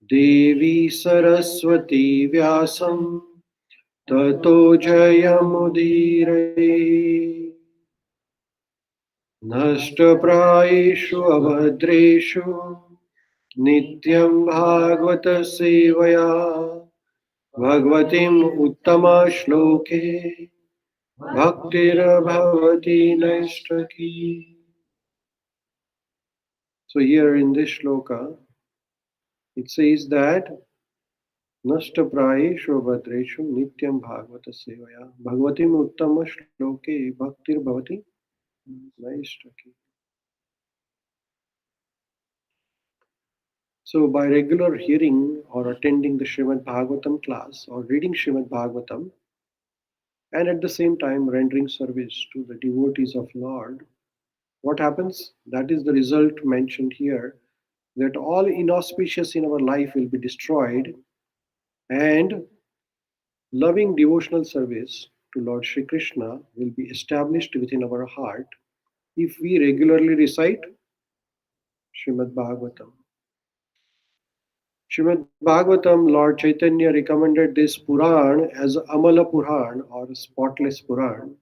Devi Saraswati Vyasam Tato Jayamudire Nashtaprayeshu Abhadreshu Nityam Bhagavata Sevaya Bhagavatim Uttama Shloke Bhaktir Bhavati Naishtaki. So here in this shloka, it says that Nashtaprayeshu Bhadreshu Nityam Bhagavata Sevaya Bhagavatim Uttama Shloke Bhaktir Bhavati Naishtaki. So by regular hearing or attending the Srimad Bhagavatam class or reading Srimad Bhagavatam and at the same time rendering service to the devotees of Lord, what happens? That is the result mentioned here, that all inauspicious in our life will be destroyed and loving devotional service to Lord Shri Krishna will be established within our heart if we regularly recite Srimad Bhagavatam. Srimad Bhagavatam, Lord Chaitanya recommended this Puran as Amala Puran or spotless Puran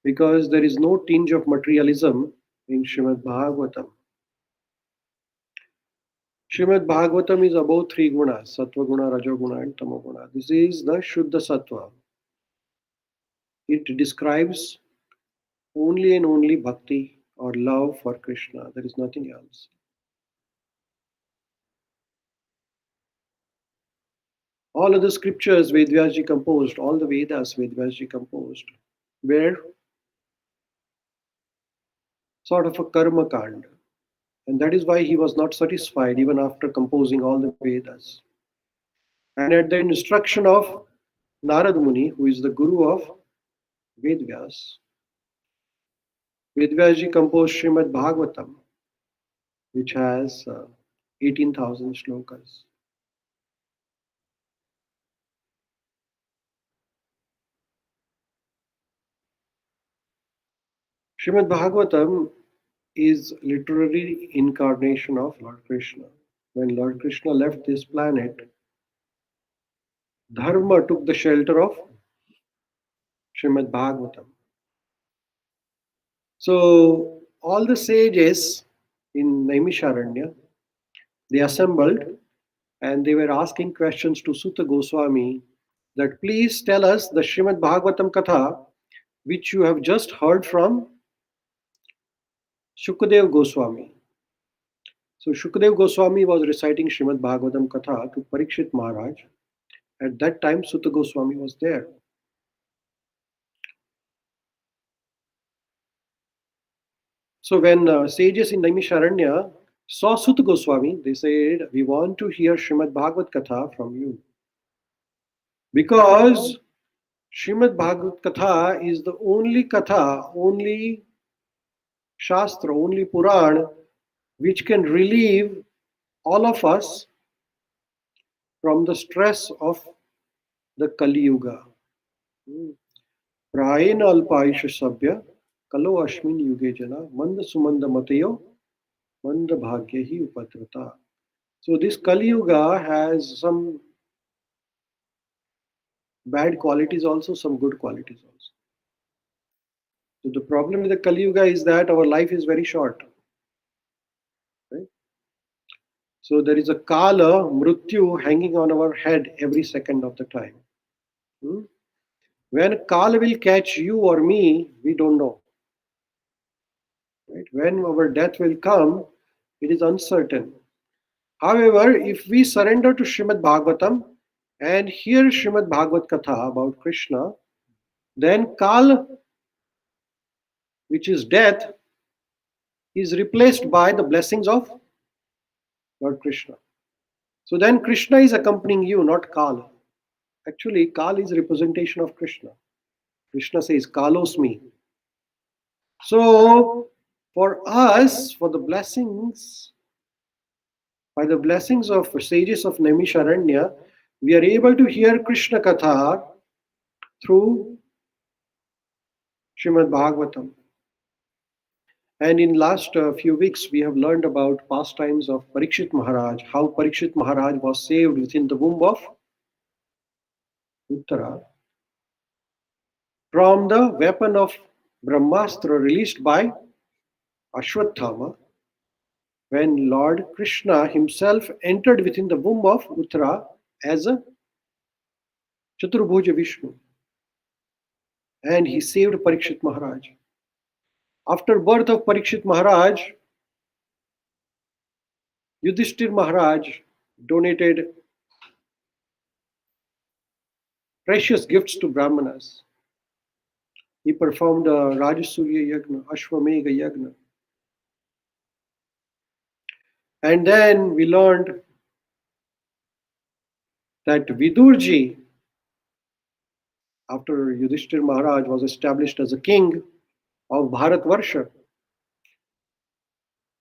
because there is no tinge of materialism in Srimad Bhagavatam. Srimad Bhagavatam is about three gunas, Sattva Guna, Rajo Guna and Tamo Guna. This is the Shuddha Sattva. It describes only and only bhakti or love for Krishna. There is nothing else. All other scriptures Vedvyasji composed, all the Vedas Vedvyasji composed, were sort of a karma kand. And that is why he was not satisfied even after composing all the Vedas. And at the instruction of Narad Muni, who is the guru of Vedvyas, Vedvyasji composed Srimad Bhagavatam, which has 18,000 shlokas. Srimad Bhagavatam is literary incarnation of Lord Krishna. When Lord Krishna left this planet, Dharma took the shelter of Srimad Bhagavatam. So all the sages in Naimisharanya, they assembled and they were asking questions to Sutta Goswami that please tell us the Srimad Bhagavatam Katha which you have just heard from Shukadev Goswami. So Shukadev Goswami was reciting Srimad Bhagavatam Katha to Parikshit Maharaj. At that time Sutta Goswami was there. So when sages in Naimisharanya saw Sutta Goswami, they said, we want to hear Srimad Bhagavat Katha from you. Because Srimad Bhagavat Katha is the only Katha, only Shastra, only Puran, which can relieve all of us from the stress of the Kali Yuga. Prayena alpaisha sabya kalo ashmin yuge jana manda sumanda matayo manda bhagyahi upatrata. So this Kali Yuga has some bad qualities also, some good qualities also. So the problem with the Kali Yuga is that our life is very short. Right? So there is a Kala, Mrityu hanging on our head every second of the time. When Kala will catch you or me, we don't know. Right? When our death will come, it is uncertain. However, if we surrender to Srimad Bhagavatam and hear Srimad Bhagavat Katha about Krishna, then Kal, which is death, is replaced by the blessings of Lord Krishna. So then Krishna is accompanying you, not Kal. Actually, Kal is representation of Krishna. Krishna says, Kalosmi. So for us, for the blessings, by the blessings of sages of Naimisharanya, we are able to hear Krishna Katha through Srimad Bhagavatam. And in last few weeks, we have learned about pastimes of Parikshit Maharaj, how Parikshit Maharaj was saved within the womb of Uttara from the weapon of Brahmastra released by Ashwatthama when Lord Krishna himself entered within the womb of Uttara as a Chaturbhuja Vishnu, and he saved Parikshit Maharaj. After birth of Parikshit Maharaj, Yudhishthir Maharaj donated precious gifts to Brahmanas. He performed a Rajasurya Yagna, Ashwamegha Yagna. And then we learned that Vidurji, after Yudhishthir Maharaj was established as a king of Bharatvarsha,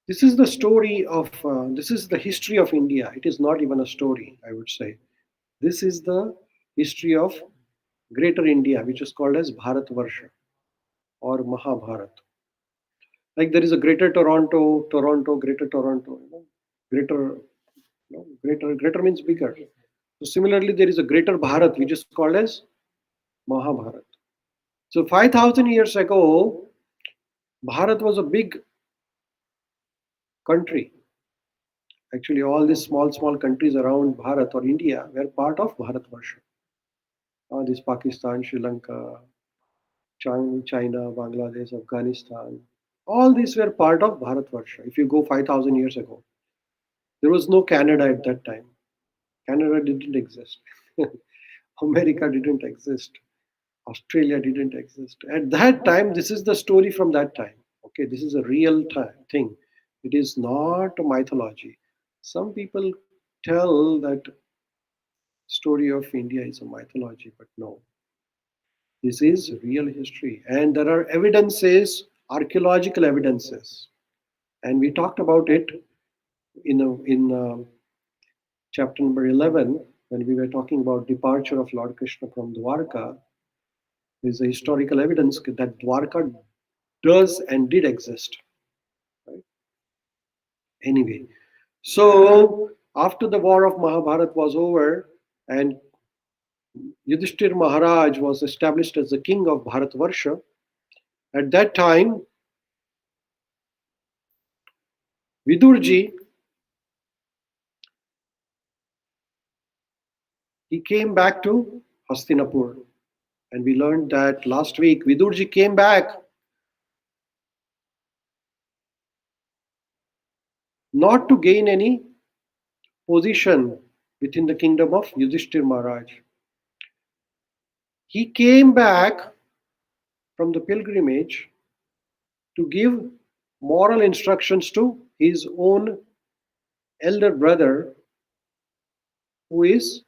this is the story of, this is the history of India. It is not even a story, I would say. This is the history of Greater India, which is called as Bharatvarsha or Mahabharat. Like there is a Greater Toronto, Greater Toronto, Greater, Greater means bigger. So similarly, there is a Greater Bharat, which is called as Mahabharat. So 5,000 years ago, Bharat was a big country. Actually, all these small countries around Bharat or India were part of Bharatvarsha. This Pakistan, Sri Lanka, China, Bangladesh, Afghanistan, all these were part of Bharatvarsha. If you go 5,000 years ago, there was no Canada at that time. Canada didn't exist. America didn't exist. Australia didn't exist. At that time, this is the story from that time. Okay, this is a real thing. It is not a mythology. Some people tell that story of India is a mythology, but no. This is real history. And there are evidences, archaeological evidences. And we talked about it in chapter number 11 when we were talking about departure of Lord Krishna from Dwarka. There's a historical evidence that Dwarka does and did exist. Right? Anyway, so after the war of Mahabharat was over and Yudhishthir Maharaj was established as the king of Bharatvarsha, at that time Vidurji, he came back to Hastinapur. And we learned that last week Vidurji came back not to gain any position within the kingdom of Yudhishthir Maharaj. He came back from the pilgrimage to give moral instructions to his own elder brother, who is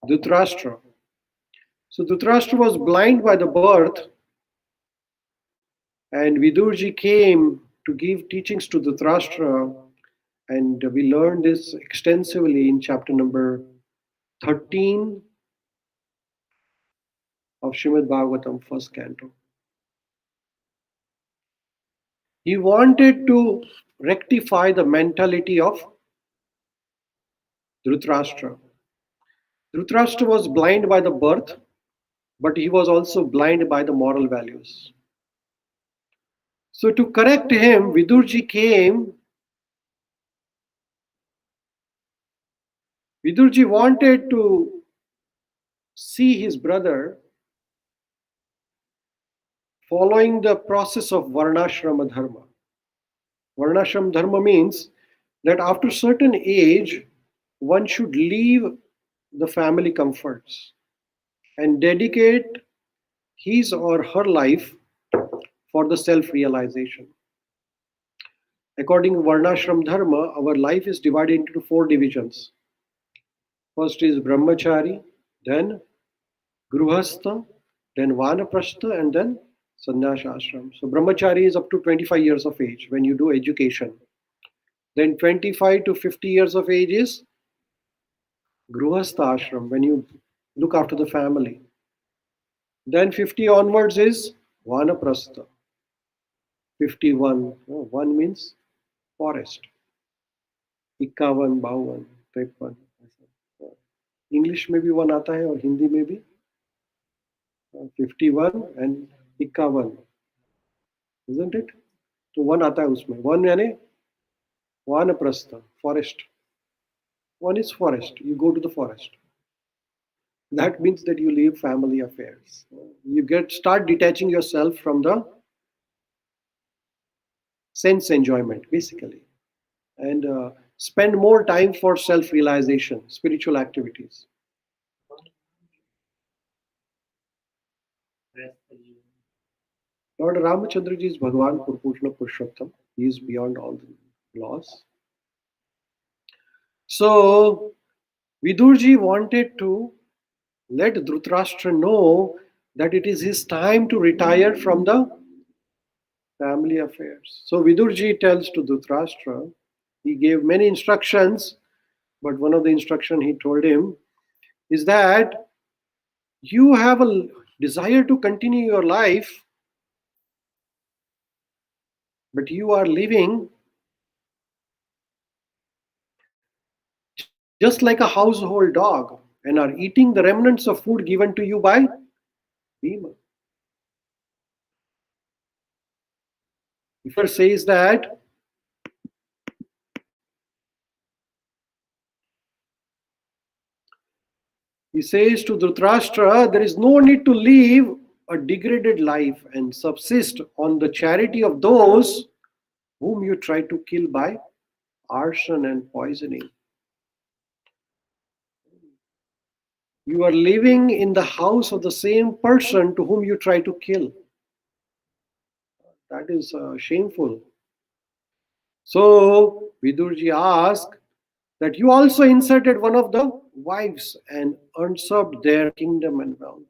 Dhritarashtra. So Dhritarashtra was blind by the birth, and Vidurji came to give teachings to Dhritarashtra, and we learned this extensively in chapter number 13 of Srimad Bhagavatam, first canto. He wanted to rectify the mentality of Dhritarashtra. Dhritarashtra was blind by the birth, but he was also blind by the moral values. So to correct him, Vidurji came. Vidurji wanted to see his brother following the process of Varnashrama Dharma. Varnashrama Dharma means that after certain age, one should leave the family comforts and dedicate his or her life for the self-realization. According to Varnashram Dharma, our life is divided into 4 divisions. First is Brahmachari, then Gruhastha, then Vanaprastha, and then Sannyasa Ashram. So Brahmachari is up to 25 years of age when you do education. Then 25 to 50 years of age is Gruhastha Ashram, when you look after the family. Then 50 onwards is Vanaprastha. 51. One means forest. 51, 52, 53. English में भी one आता है और हिंदी में भी 51 and 51, isn't it? तो one आता है उसमें. वन यानी वानप्रस्थ, forest. One is forest. You go to the forest. That means that you leave family affairs. You start detaching yourself from the sense enjoyment, basically, and spend more time for self-realization, spiritual activities. Lord Ramachandraji is Bhagavan Purpurna Purushottam. He is beyond all the laws. So, Vidurji wanted to let Dhritarashtra know that it is his time to retire from the family affairs. So Vidurji tells to Dhritarashtra, he gave many instructions, but one of the instructions he told him is that you have a desire to continue your life, but you are living just like a household dog and are eating the remnants of food given to you by Bhima. He first says that he says to Dhritarashtra, there is no need to live a degraded life and subsist on the charity of those whom you try to kill by arson and poisoning. You are living in the house of the same person to whom you try to kill. That is shameful. So Vidurji asked that you also inserted one of the wives and usurped their kingdom and wealth.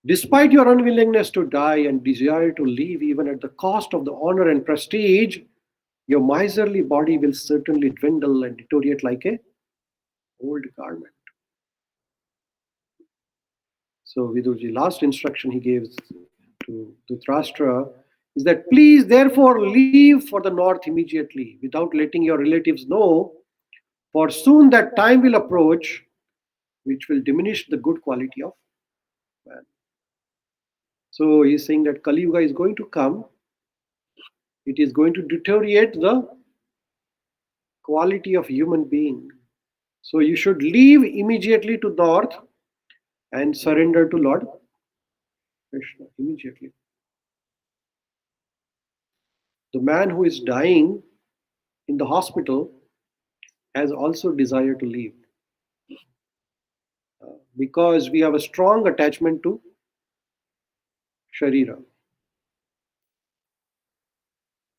Despite your unwillingness to die and desire to live even at the cost of the honor and prestige, your miserly body will certainly dwindle and deteriorate like a old garment. So Vidurji, last instruction he gave to Dhritarashtra is that please therefore leave for the north immediately without letting your relatives know, for soon that time will approach which will diminish the good quality of man. So he's saying that Kali Yuga is going to come. It is going to deteriorate the quality of human being. So you should leave immediately to north and surrender to Lord Krishna immediately. The man who is dying in the hospital has also desire to leave because we have a strong attachment to Sharira.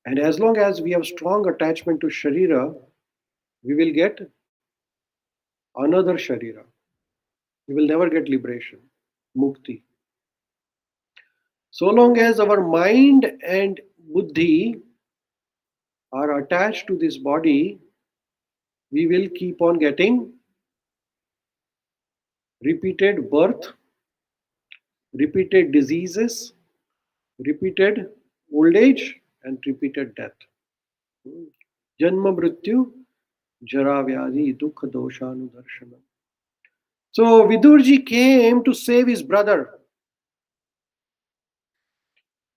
And as long as we have strong attachment to Sharira, we will get another Sharira. We will never get liberation, Mukti. So long as our mind and Buddhi are attached to this body, we will keep on getting repeated birth, repeated diseases, repeated old age, and repeated death. Janma mrityu jara vyadi dukha doshanudarshanam. So Vidurji came to save his brother.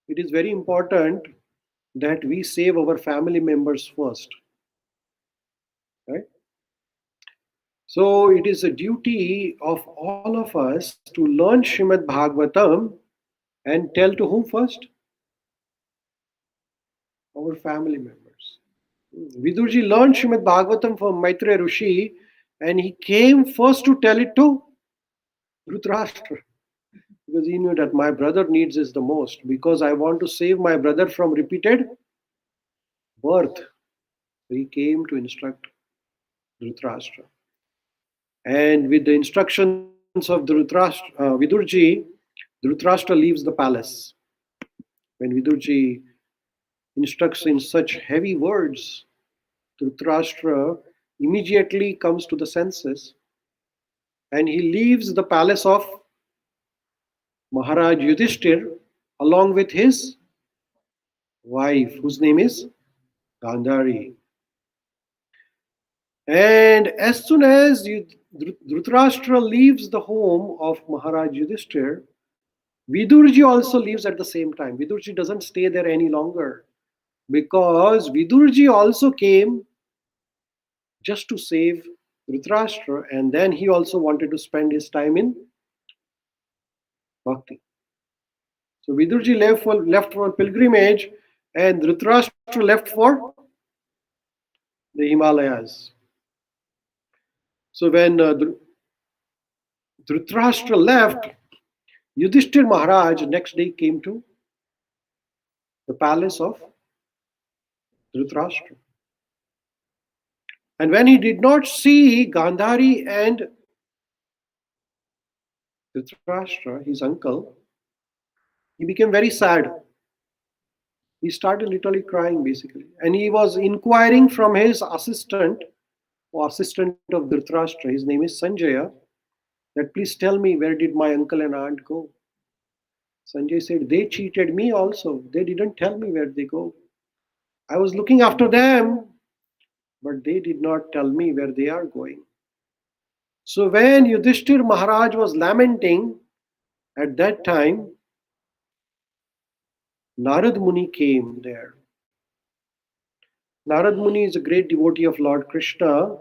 It is very important that we save our family members first. Right? So it is a duty of all of us to learn Srimad Bhagavatam and tell to whom first? Our family members. Vidurji learned Srimad Bhagavatam from Maitreya Rishi and he came first to tell it to Dhritarashtra because he knew that my brother needs this the most because I want to save my brother from repeated birth. He came to instruct Dhritarashtra. And with the instructions of Vidurji, Dhritarashtra leaves the palace. When Vidurji instructs in such heavy words, Dhritarashtra immediately comes to the senses and he leaves the palace of Maharaj Yudhishthir along with his wife, whose name is Gandhari. And as soon as Dhritarashtra leaves the home of Maharaj Yudhishthir, Vidurji also leaves at the same time. Vidurji doesn't stay there any longer because Vidurji also came just to save Dhritarashtra, and then he also wanted to spend his time in bhakti. So Vidurji left for pilgrimage, and Dhritarashtra left for the Himalayas. So when Dhritarashtra left, Yudhishthir Maharaj next day came to the palace of Dhritarashtra. And when he did not see Gandhari and Dhritarashtra, his uncle, he became very sad. He started literally crying basically. And he was inquiring from his assistant of Dhritarashtra, his name is Sanjaya, that please tell me, where did my uncle and aunt go? Sanjay said, they cheated me also. They didn't tell me where they go. I was looking after them, but they did not tell me where they are going. So when Yudhishthir Maharaj was lamenting, at that time, Narad Muni came there. Narad Muni is a great devotee of Lord Krishna,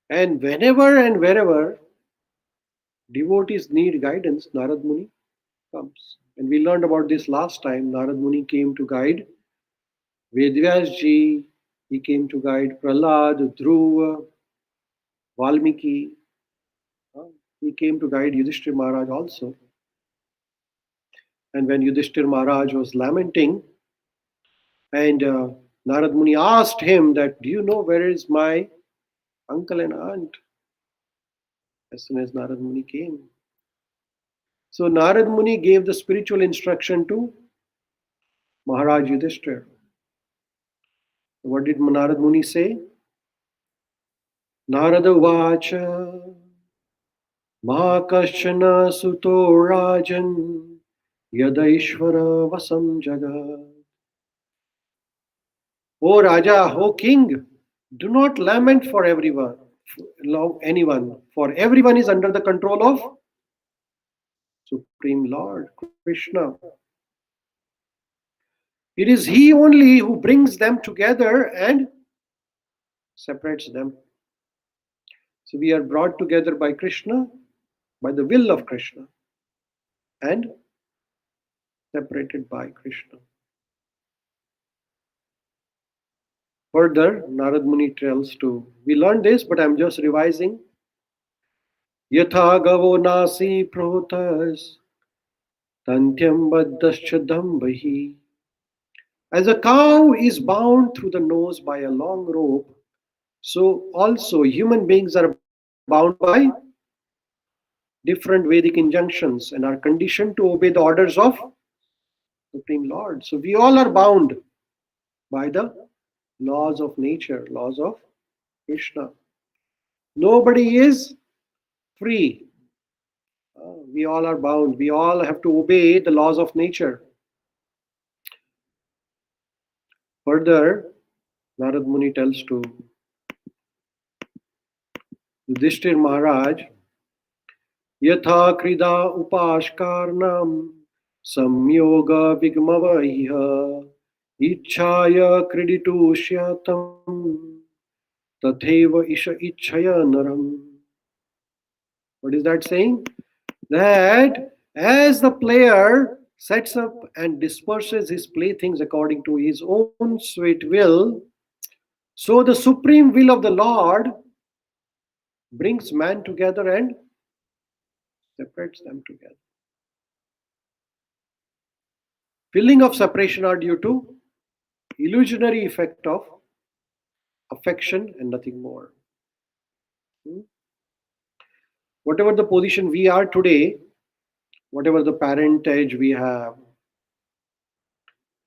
and whenever and wherever devotees need guidance, Narad Muni comes. And we learned about this last time. Narad Muni came to guide Vedvyas ji, he came to guide Prahlad, Dhruva, Valmiki. He came to guide Yudhishthir Maharaj also. And when Yudhishthir Maharaj was lamenting, and Narad Muni asked him that, do you know where is my uncle and aunt? As soon as Narad Muni came. So Narad Muni gave the spiritual instruction to Maharaj Yudhishthir. What did Narad Muni say? Narada Vacha Mahakashana Suto Rajan Yadaishvara Vasam Jagat. O Raja, O King, do not lament for anyone, for everyone is under the control of Supreme Lord Krishna. It is He only who brings them together and separates them. So we are brought together by Krishna, by the will of Krishna, and separated by Krishna. Further, Narad Muni tells to, we learned this, but I'm just revising. Yatha gavo nasi protas tantyam baddascha dambhi. As a cow is bound through the nose by a long rope, so also human beings are bound by different Vedic injunctions and are conditioned to obey the orders of Supreme Lord. So we all are bound by the laws of nature, laws of Krishna. Nobody is free. We all are bound. We all have to obey the laws of nature. Further, Narad Muni tells to Yudhishthir Maharaj, Yatha krida upashkarnam samyoga vigmavaiha ichhaya kriditu shyatam tatheva isha ichhaya naram. What is that saying? That as the player sets up and disperses his playthings according to his own sweet will, so the supreme will of the Lord brings man together and separates them together. Feeling of separation are due to illusionary effect of affection and nothing more. Whatever the position we are today, whatever the parentage we have,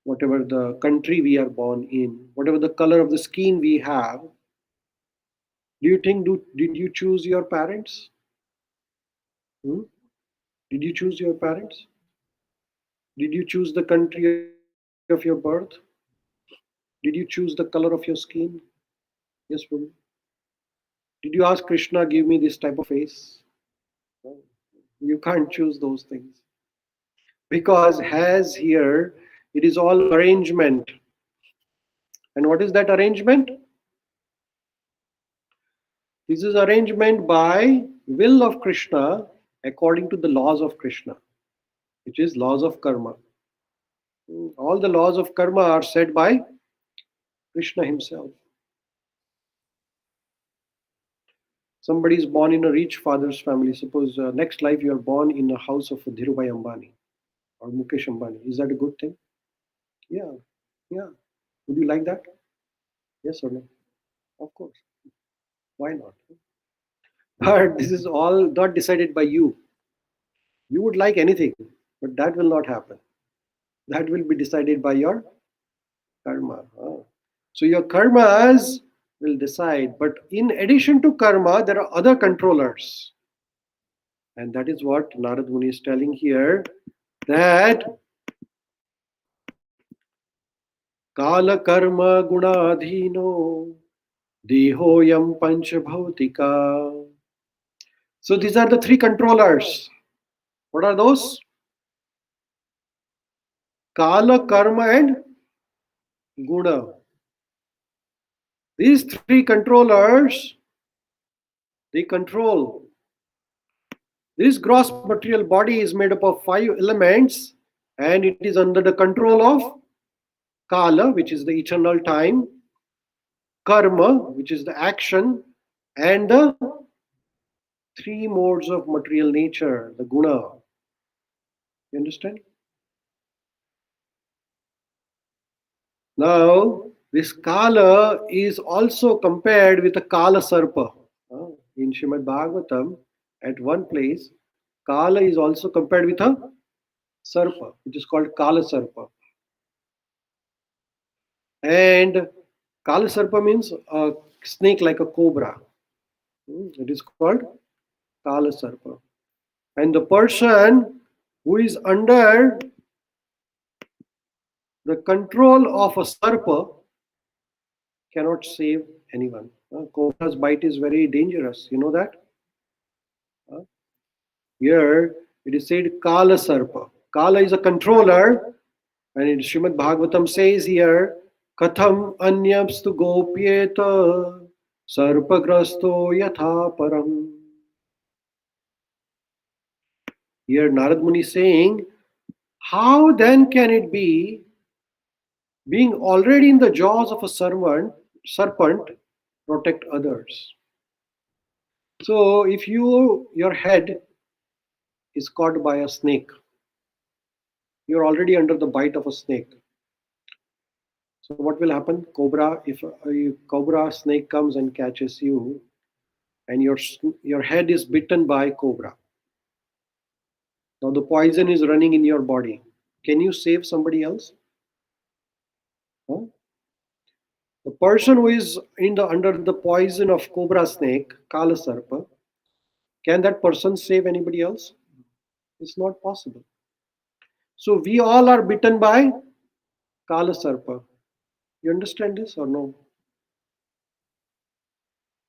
whatever the country we are born in, whatever the color of the skin we have, do you think did you choose your parents? Hmm? Did you choose your parents? Did you choose the country of your birth? Did you choose the color of your skin? Yes, woman. Did you ask Krishna, give me this type of face? No. You can't choose those things. Because as here, it is all arrangement. And what is that arrangement? This is arrangement by will of Krishna according to the laws of Krishna, which is laws of karma. All the laws of karma are set by Krishna himself. Somebody is born in a rich father's family. Suppose next life you are born in a house of Dhirubhai Ambani or Mukesh Ambani. Is that a good thing? Yeah, yeah. Would you like that? Yes or no? Of course. Why not? But this is all not decided by you. You would like anything, but that will not happen. That will be decided by your karma. So your karmas will decide. But in addition to karma, there are other controllers. And that is what Narad Muni is telling here, that kala karma gunadhino dehoyam panchabhautika. So these are the three controllers. What are those? Kala, karma, and guna. These three controllers, they control. This gross material body is made up of 5 elements, and it is under the control of Kala, which is the eternal time, Karma, which is the action, and the three modes of material nature, the Guna. You understand? Now, this Kala is also compared with the Kala Sarpa. In Srimad Bhagavatam, at one place, Kala is also compared with a Sarpa, which is called Kala Sarpa. And Kala Sarpa means a snake like a cobra. It is called Kala Sarpa. And the person who is under the control of a Sarpa cannot save anyone. Cobra's bite is very dangerous. You know that? Here it is said Kala Sarpa. Kala is a controller, and in Srimad Bhagavatam says here, Katham anyamstu gopyeta sarpagrasto yatha param. Here Narad Muni is saying, how then can it be, being already in the jaws of a serpent, protect others? So if your head is caught by a snake, you're already under the bite of a snake. So what will happen? Cobra, if a cobra snake comes and catches you, and your head is bitten by cobra. Now the poison is running in your body. Can you save somebody else? Huh? The person who is under the poison of cobra snake, Kala Sarpa, can that person save anybody else? It's not possible. So we all are bitten by Kala Sarpa. You understand this or no?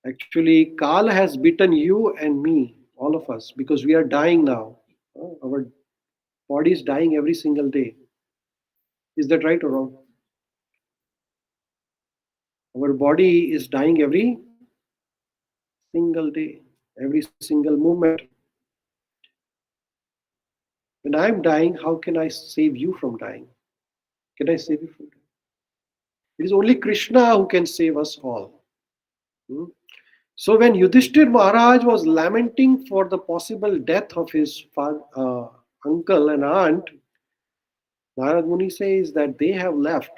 Actually, Kala has bitten you and me, all of us, because we are dying now. Our body is dying every single day. Is that right or wrong? Our body is dying every single day, every single moment. When I am dying, how can I save you from dying? Can I save you from dying? It is only Krishna who can save us all. Hmm? So when Yudhishthir Maharaj was lamenting for the possible death of his uncle and aunt, Narad Muni says that they have left.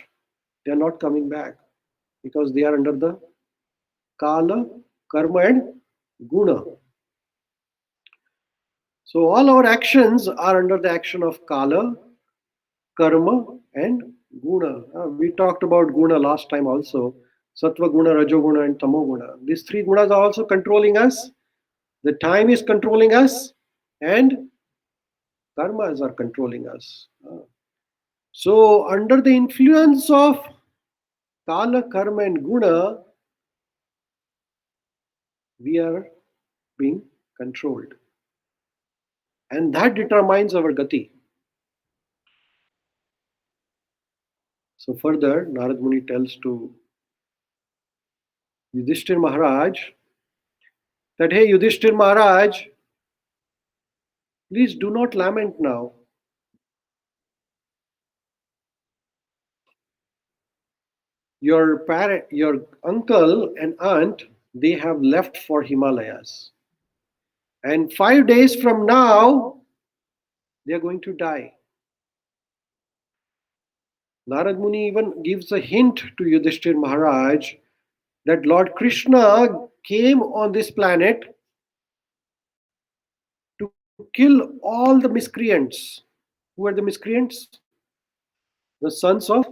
They are not coming back because they are under the Kala, Karma and Guna. So all our actions are under the action of Kala, Karma and Guna. We talked about Guna last time also. Sattva Guna, Rajoguna and Tamo Guna. These three gunas are also controlling us. The time is controlling us and karmas are controlling us. So, under the influence of kala, karma, and guna, we are being controlled. And that determines our gati. So, further, Narad Muni tells to Yudhishthir Maharaj that, hey, Yudhishthir Maharaj, please do not lament now. Your uncle and aunt, they have left for Himalayas. And 5 days from now, they are going to die. Narad Muni even gives a hint to Yudhishthir Maharaj that Lord Krishna came on this planet to kill all the miscreants. Who are the miscreants? The sons of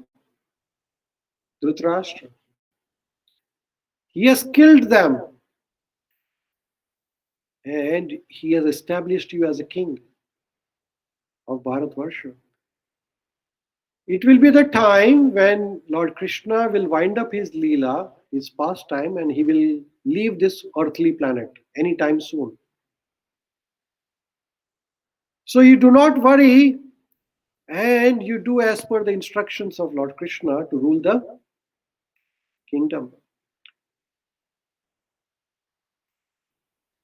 Dhritarashtra. He has killed them and he has established you as a king of Bharatvarsha. It will be the time when Lord Krishna will wind up his Leela, his pastime, and he will leave this earthly planet anytime soon. So you do not worry and you do as per the instructions of Lord Krishna to rule the kingdom.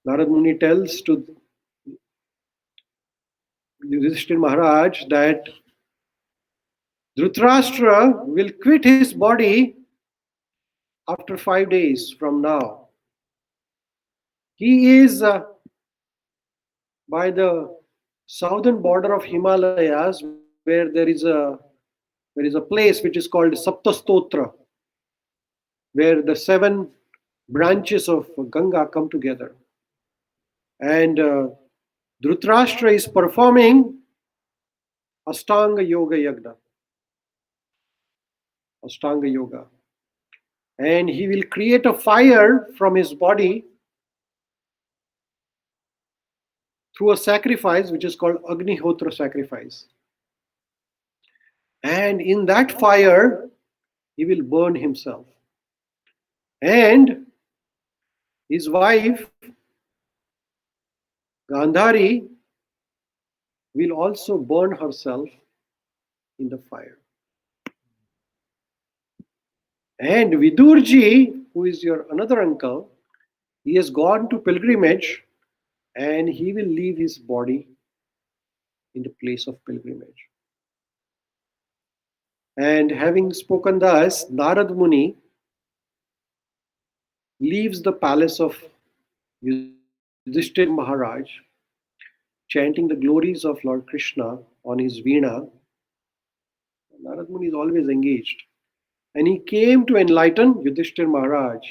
Narad Muni tells to Yudhishthir Maharaj that Dhritarashtra will quit his body after 5 days from now. He is by the southern border of Himalayas where there is a place which is called Saptastotra, where the 7 branches of Ganga come together. And Dhritarashtra is performing Ashtanga Yoga Yagna. Ashtanga Yoga. And he will create a fire from his body through a sacrifice which is called Agnihotra sacrifice. And in that fire, he will burn himself. And his wife, Gandhari, will also burn herself in the fire. And Vidurji, who is your another uncle, he has gone to pilgrimage and he will leave his body in the place of pilgrimage. And having spoken thus, Narad Muni leaves the palace of Yudhishthir Maharaj, chanting the glories of Lord Krishna on his veena. Narad Muni is always engaged. And he came to enlighten Yudhishthir Maharaj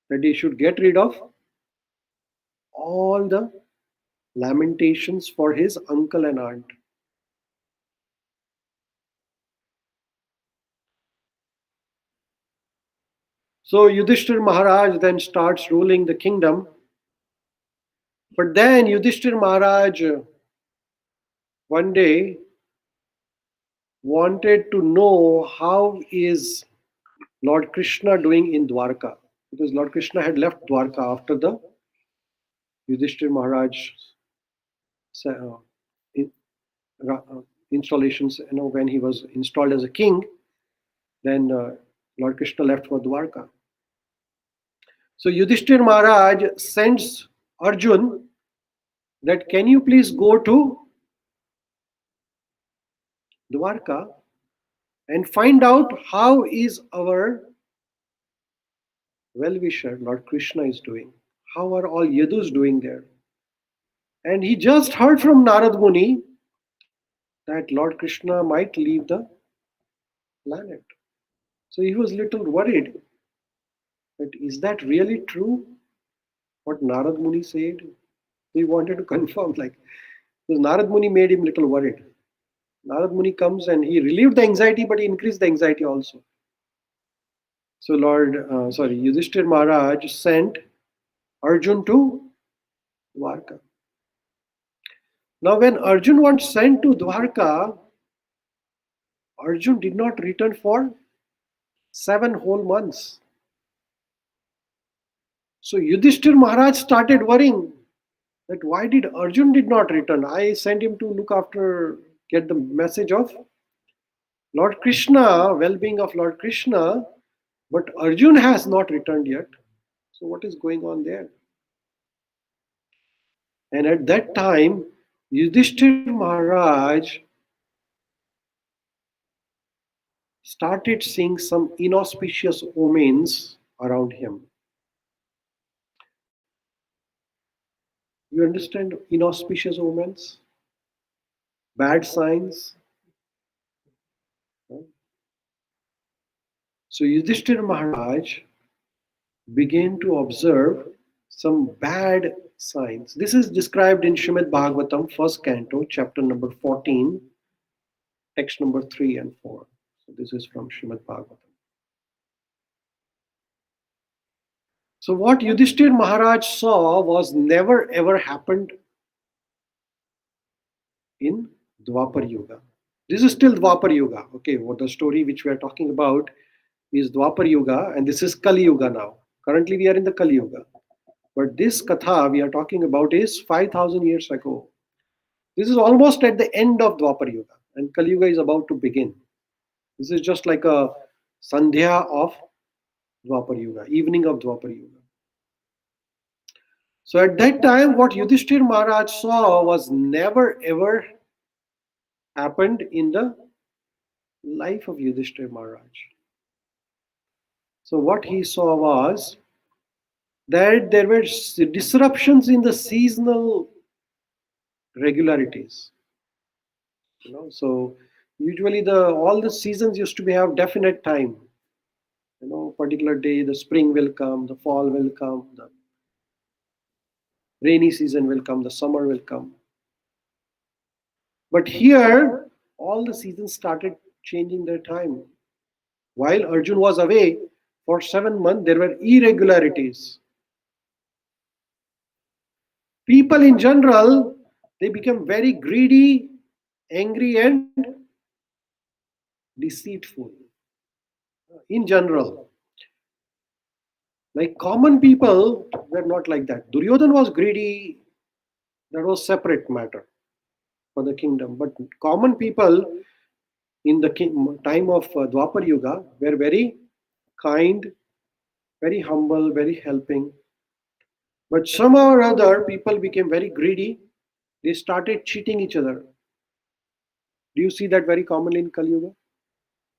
that he should get rid of all the lamentations for his uncle and aunt. So Yudhishthir Maharaj then starts ruling the kingdom. But then Yudhishthir Maharaj one day wanted to know how is Lord Krishna doing in Dwarka. Because Lord Krishna had left Dwarka after the Yudhishthir Maharaj installations, when he was installed as a king, then Lord Krishna left for Dwarka. So Yudhishthir Maharaj sends Arjun that can you please go to Dwarka and find out how is our well-wisher Lord Krishna is doing. How are all Yadus doing there? And he just heard from Narad Muni that Lord Krishna might leave the planet. So he was little worried that is that really true? What Narad Muni said? He wanted to confirm, because Narad Muni made him little worried. Narad Muni comes and he relieved the anxiety, but he increased the anxiety also. So Yudhishthir Maharaj sent Arjun to Dwarka. Now, when Arjun was sent to Dwarka, Arjun did not return for 7 whole months. So Yudhishthir Maharaj started worrying that why did Arjun did not return? I sent him to look after, get the message of Lord Krishna, well-being of Lord Krishna, but Arjun has not returned yet. So what is going on there? And at that time, Yudhishthir Maharaj started seeing some inauspicious omens around him. You understand inauspicious omens? Bad signs? So Yudhishthir Maharaj began to observe some bad signs. This is described in Srimad Bhagavatam, first canto, chapter number 14, text number 3 and 4. So this is from Srimad Bhagavatam. So what Yudhishthir Maharaj saw was never ever happened in Dwapar Yuga. This is still Dwapar Yuga. Okay, what the story which we are talking about is Dwapar Yuga, and this is Kali Yuga now. Currently we are in the Kali Yuga. But this katha we are talking about is 5,000 years ago. This is almost at the end of Dwapar Yuga, and Kali Yuga is about to begin. This is just like a Sandhya of Dwapar Yuga, evening of Dwapar Yuga. So at that time, what Yudhishthir Maharaj saw was never ever happened in the life of Yudhishthir Maharaj. So what he saw was that there were disruptions in the seasonal regularities. So usually all the seasons used to have definite time. Particular day, the spring will come, the fall will come, the rainy season will come, the summer will come. But here, all the seasons started changing their time. While Arjun was away for 7 months, there were irregularities. People in general, they become very greedy, angry, and deceitful. In general, like common people were not like that. Duryodhan was greedy, that was separate matter for the kingdom. But common people in the time of Dwapar Yuga were very kind, very humble, very helping. But somehow or other, people became very greedy. They started cheating each other. Do you see that very commonly in Kali Yuga?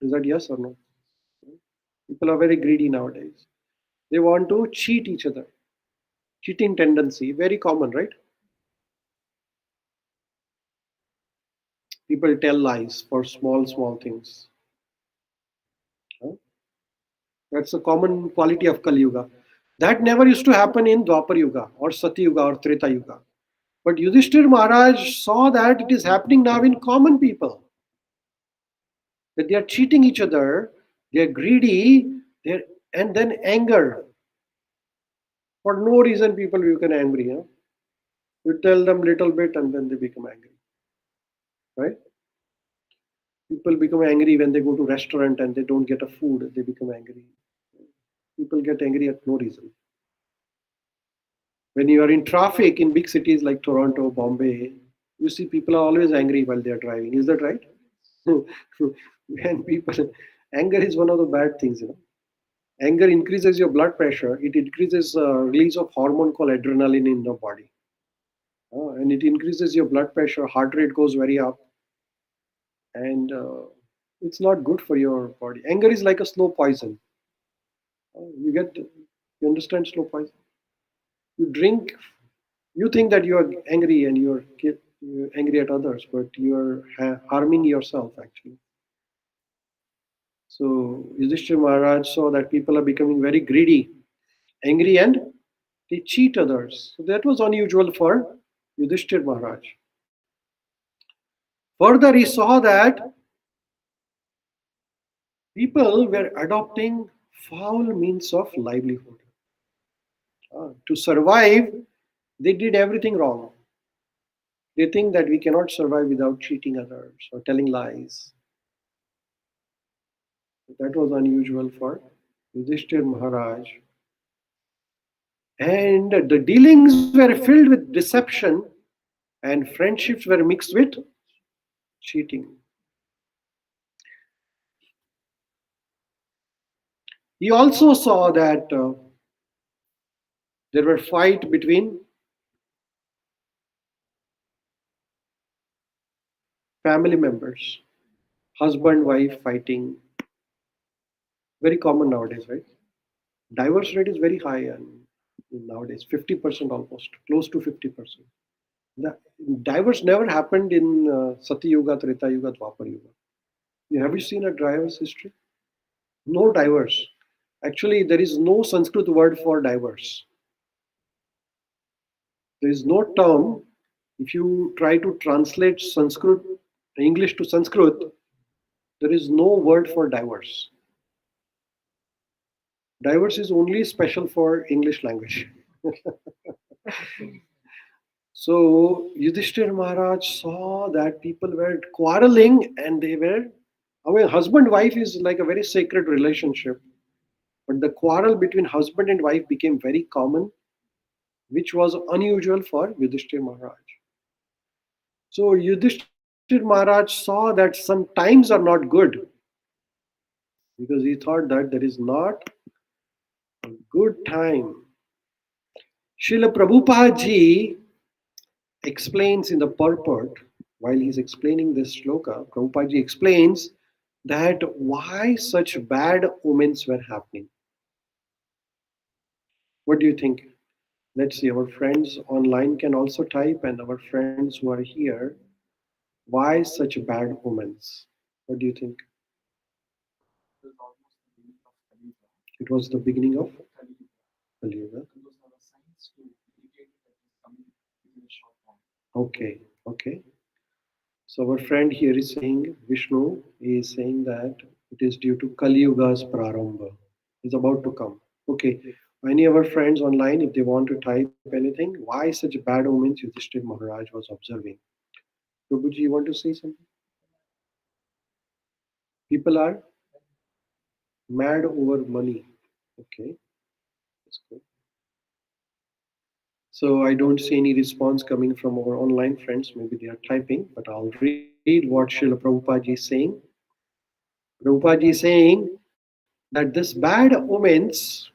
Is that yes or no? People are very greedy nowadays. They want to cheat each other. Cheating tendency, very common, right? People tell lies for small things. That's a common quality of Kali Yuga. That never used to happen in Dwapar Yuga or Sati Yuga or Treta Yuga. But Yudhishthir Maharaj saw that it is happening now in common people. That they are cheating each other, they are greedy, and then anger. For no reason, people become angry. You tell them little bit and then they become angry. Right? People become angry when they go to restaurant and they don't get a food, they become angry. People get angry at no reason. When you are in traffic in big cities like Toronto, Bombay, you see people are always angry while they are driving. Is that right? When people, anger is one of the bad things. Anger increases your blood pressure. It increases release of hormone called adrenaline in the body, and it increases your blood pressure. Heart rate goes very up, and it's not good for your body. Anger is like a slow poison. You understand slow poison? You drink, you think that you are angry and you're angry at others, but you're harming yourself actually. So Yudhishthira Maharaj saw that people are becoming very greedy, angry, and they cheat others. So that was unusual for Yudhishthira Maharaj. Further, he saw that people were adopting foul means of livelihood. To survive, they did everything wrong. They think that we cannot survive without cheating others or telling lies. That was unusual for Yudhishthir Maharaj. And the dealings were filled with deception, and friendships were mixed with cheating. He also saw that there were fight between family members, husband, wife fighting. Very common nowadays, right? Divorce rate is very high and nowadays, 50% almost, close to 50%. The divorce never happened in Sati Yuga, Treta Yuga, Dwapar Yuga. Have you seen a divorce history? No divorce. Actually, there is no Sanskrit word for divorce. There is no term. If you try to translate Sanskrit, English to Sanskrit, there is no word for divorce. Divorce is only special for English language. So Yudhishthir Maharaj saw that people were quarreling and they were, I mean, husband wife is like a very sacred relationship, but the quarrel between husband and wife became very common, which was unusual for Yudhishthir Maharaj. So Yudhishthir Maharaj saw that some times are not good because he thought that there is not a good time. Srila Prabhupada ji explains in the purport, while he's explaining this shloka, Prabhupada ji explains that why such bad omens were happening. What do you think? Let's see, our friends online can also type, and our friends who are here, why such bad omens? What do you think? It was the beginning of Kali Yuga. Okay, okay. So our friend here is saying, Vishnu is saying that it is due to Kali Yuga's Prarambha. It's about to come. Okay. Any of our friends online, if they want to type anything, why such bad omens Yudhishthir Maharaj was observing? Prabhuji, you want to say something? People are mad over money. Okay, that's good. So I don't see any response coming from our online friends. Maybe they are typing, but I'll read what Srila Prabhupada is saying. Prabhupada is saying that this bad omens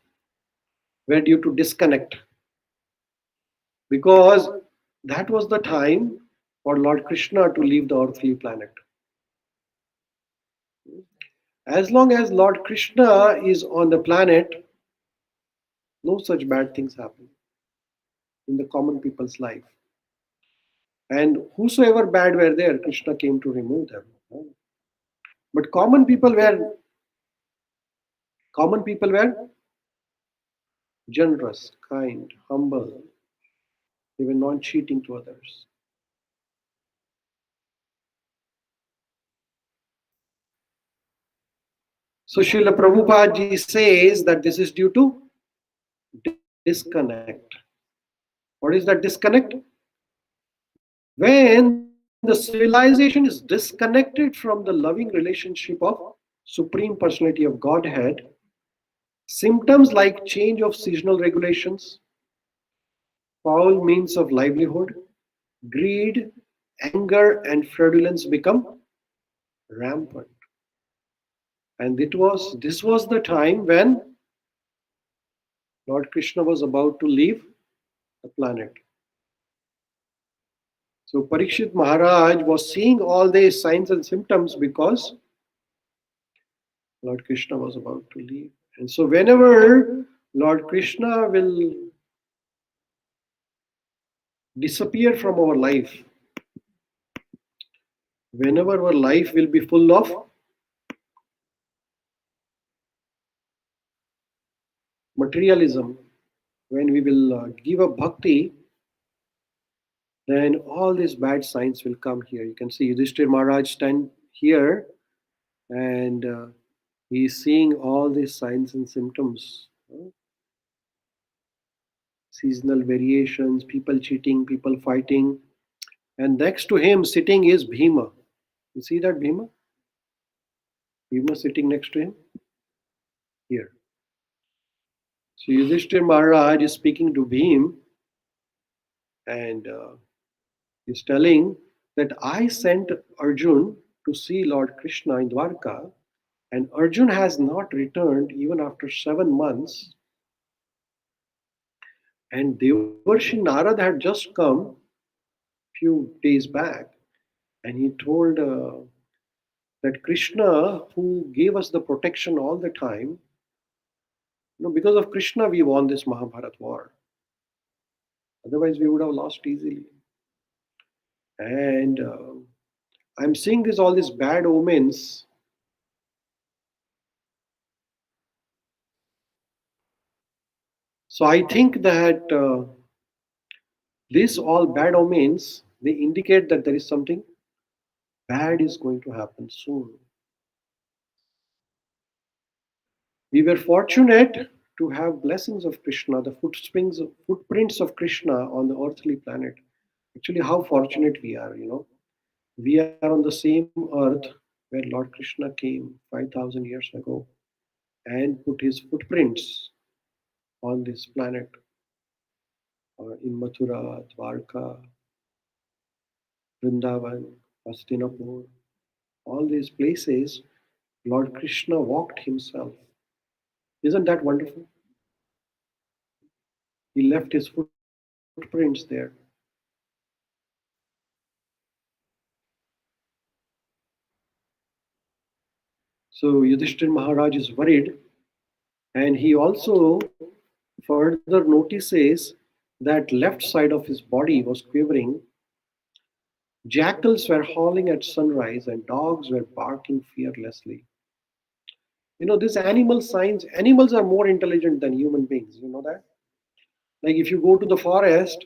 were due to disconnect because that was the time for Lord Krishna to leave the earthly planet. As long as Lord Krishna is on the planet, no such bad things happen in the common people's life. And whosoever bad were there, Krishna came to remove them. But common people were generous, kind, humble. They were not cheating to others. So Srila Prabhupada ji says that this is due to disconnect. What is that disconnect? When the civilization is disconnected from the loving relationship of Supreme Personality of Godhead, symptoms like change of seasonal regulations, foul means of livelihood, greed, anger, and fraudulence become rampant. And this was the time when Lord Krishna was about to leave the planet. So Parikshit Maharaj was seeing all these signs and symptoms because Lord Krishna was about to leave. And so whenever Lord Krishna will disappear from our life, whenever our life will be full of materialism, when we will give up bhakti, then all these bad signs will come here. You can see Yudhishthir Maharaj stand here and he is seeing all these signs and symptoms. Seasonal variations, people cheating, people fighting. And next to him sitting is Bhima. You see that Bhima? Bhima sitting next to him here. So Yudhishthir Maharaj is speaking to Bhim and he's telling that I sent Arjun to see Lord Krishna in Dwarka, and Arjun has not returned even after 7 months. And Devarshi Narad had just come few days back, and he told that Krishna, who gave us the protection all the time, because of Krishna we won this Mahabharat war. Otherwise, we would have lost easily. And I'm seeing this all these bad omens. So I think that these all bad omens, they indicate that there is something bad is going to happen soon. We were fortunate to have blessings of Krishna, the footprints of Krishna on the earthly planet. Actually, how fortunate we are. We are on the same earth where Lord Krishna came 5,000 years ago and put his footprints on this planet in Mathura, Dwarka, Vrindavan, Hastinapur, all these places, Lord Krishna walked himself. Isn't that wonderful? He left his footprints there. So Yudhishthir Maharaj is worried, and he also further notices that left side of his body was quivering. Jackals were howling at sunrise, and dogs were barking fearlessly. These animals are more intelligent than human beings. You know that? Like if you go to the forest,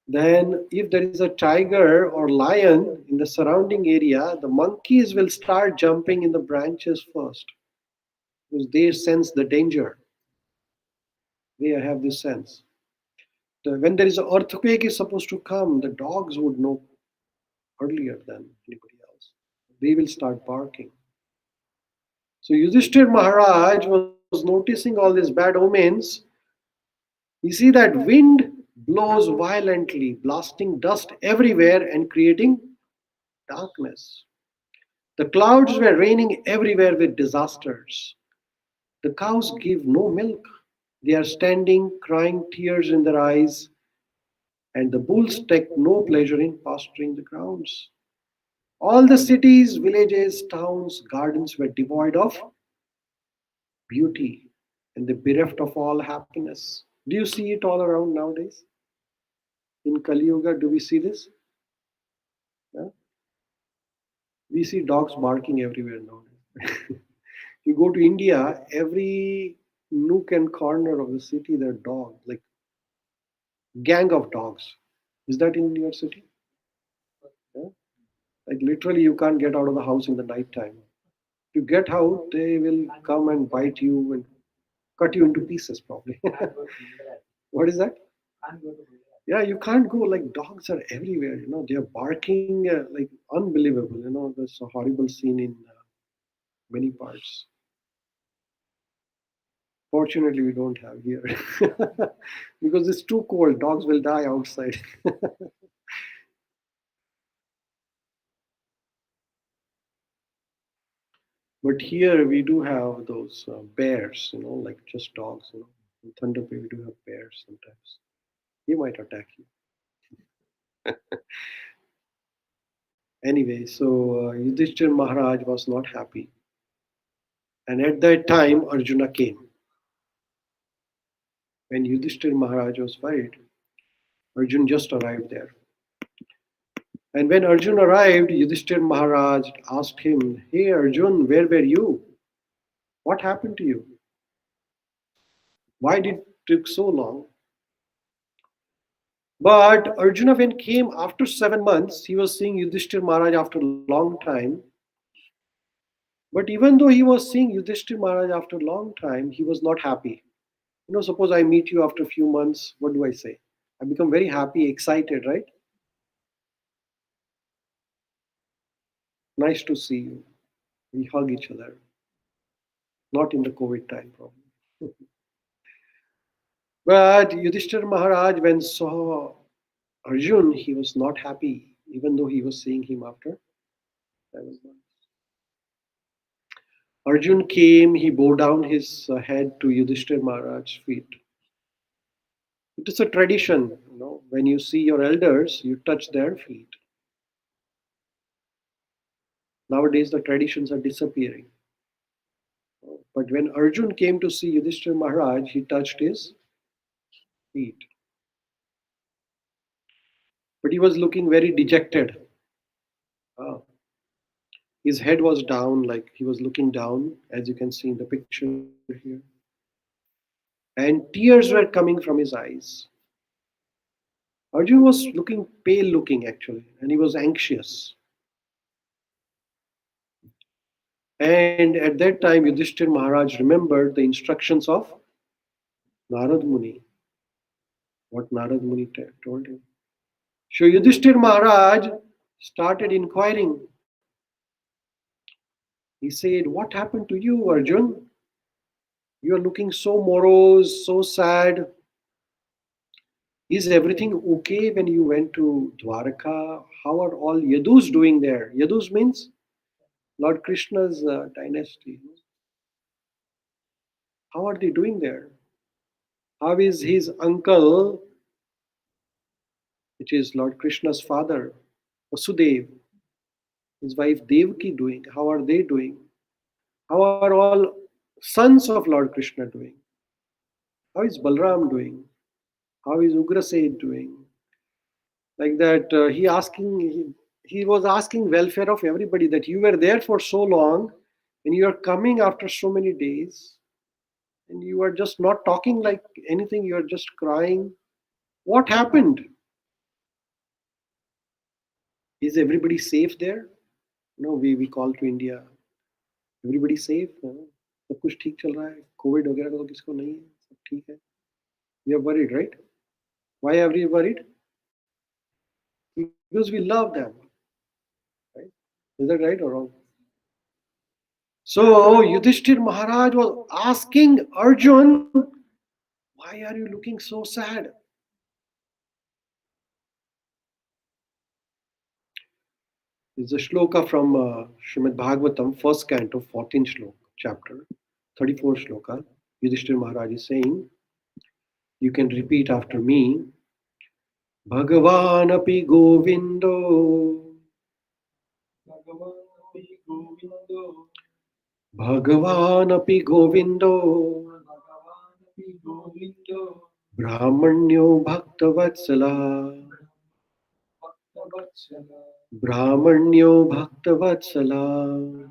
then if there is a tiger or lion in the surrounding area, the monkeys will start jumping in the branches first because they sense the danger. They have this sense. When there is an earthquake is supposed to come, the dogs would know earlier than anybody else. They will start barking. So Yudhishthir Maharaj was noticing all these bad omens. You see that wind blows violently, blasting dust everywhere and creating darkness. The clouds were raining everywhere with disasters. The cows give no milk. They are standing, crying tears in their eyes, and the bulls take no pleasure in pasturing the grounds. All the cities, villages, towns, gardens were devoid of beauty and the bereft of all happiness. Do you see it all around nowadays? In Kali Yuga, do we see this? Yeah? We see dogs barking everywhere nowadays. You go to India, every nook and corner of the city, there are dogs, like gang of dogs. Is that in your city? Yeah? Like literally, you can't get out of the house in the night time. You get out, they will come and bite you and cut you into pieces, probably. What is that? Yeah, you can't go. Like dogs are everywhere. They are barking like unbelievable. There's a horrible scene in many parts. Fortunately, we don't have here because it's too cold. Dogs will die outside. But here we do have those bears. Like just dogs. In Thunder Bay, we do have bears sometimes. He might attack you. Anyway, so Yudhishthir Maharaj was not happy. And at that time, Arjuna came. When Yudhishthir Maharaj was worried, Arjun just arrived there. And when Arjun arrived, Yudhishthir Maharaj asked him, "Hey Arjun, where were you? What happened to you? Why did it take so long?" But Arjuna, when came after 7 months, he was seeing Yudhishthir Maharaj after a long time. But even though he was seeing Yudhishthir Maharaj after a long time, he was not happy. Suppose I meet you after a few months, what do I say? I become very happy, excited, right? Nice to see you. We hug each other. Not in the COVID time, probably. But Yudhishthir Maharaj, when saw Arjun, he was not happy, even though he was seeing him after 7 months. Arjun came, he bowed down his head to Yudhishthir Maharaj's feet. It is a tradition, when you see your elders, you touch their feet. Nowadays, the traditions are disappearing. But when Arjun came to see Yudhishthir Maharaj, he touched his feet. But he was looking very dejected. Ah, his head was down, like he was looking down, as you can see in the picture here. And tears were coming from his eyes. Arjun was looking pale looking actually, and he was anxious. And at that time, Yudhishthir Maharaj remembered the instructions of Narad Muni, what Narad Muni told him. So Yudhishthir Maharaj started inquiring. He said, "What happened to you, Arjun? You are looking so morose, so sad. Is everything okay when you went to Dwaraka? How are all Yadus doing there?" Yadus means Lord Krishna's dynasty. How are they doing there? How is his uncle, which is Lord Krishna's father, Vasudev, his wife Devaki doing? How are they doing? How are all sons of Lord Krishna doing? How is Balram doing? How is Ugrasen doing? Like that, he was asking welfare of everybody, that you were there for so long and you are coming after so many days and you are just not talking like anything, you are just crying. What happened? Is everybody safe there? No, we call to India. Everybody safe? सब कुछ ठीक चल रहा है, Covid वगैरह का तो किसको नहीं है, सब ठीक है. We are worried, right? Why are we worried? Because we love them, right? Is that right or wrong? So Yudhishthir Maharaj was asking Arjun, "Why are you looking so sad?" It's a shloka from Srimad Bhagavatam, first canto, 14th shloka, chapter, 34 shloka. Yudhishthir Maharaj is saying, you can repeat after me. Bhagavan api Govindo. Bhagavan api Govindo. Brahmanyo Bhakta Vatsala. Brahmanyo Bhakta Vatsala.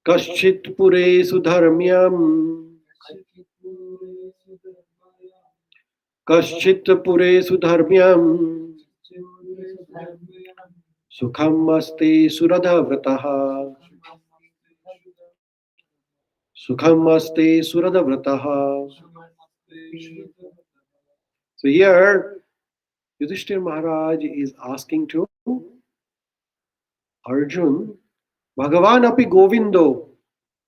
Kaschit Puresu Dharmyam. Kaschit Puresu Dharmyam. Sukham Aste Surada Vrataha. Sukham Aste Surada Vrataha. So here, Yudhishthir Maharaj is asking to Arjun, Bhagavan api Govindo,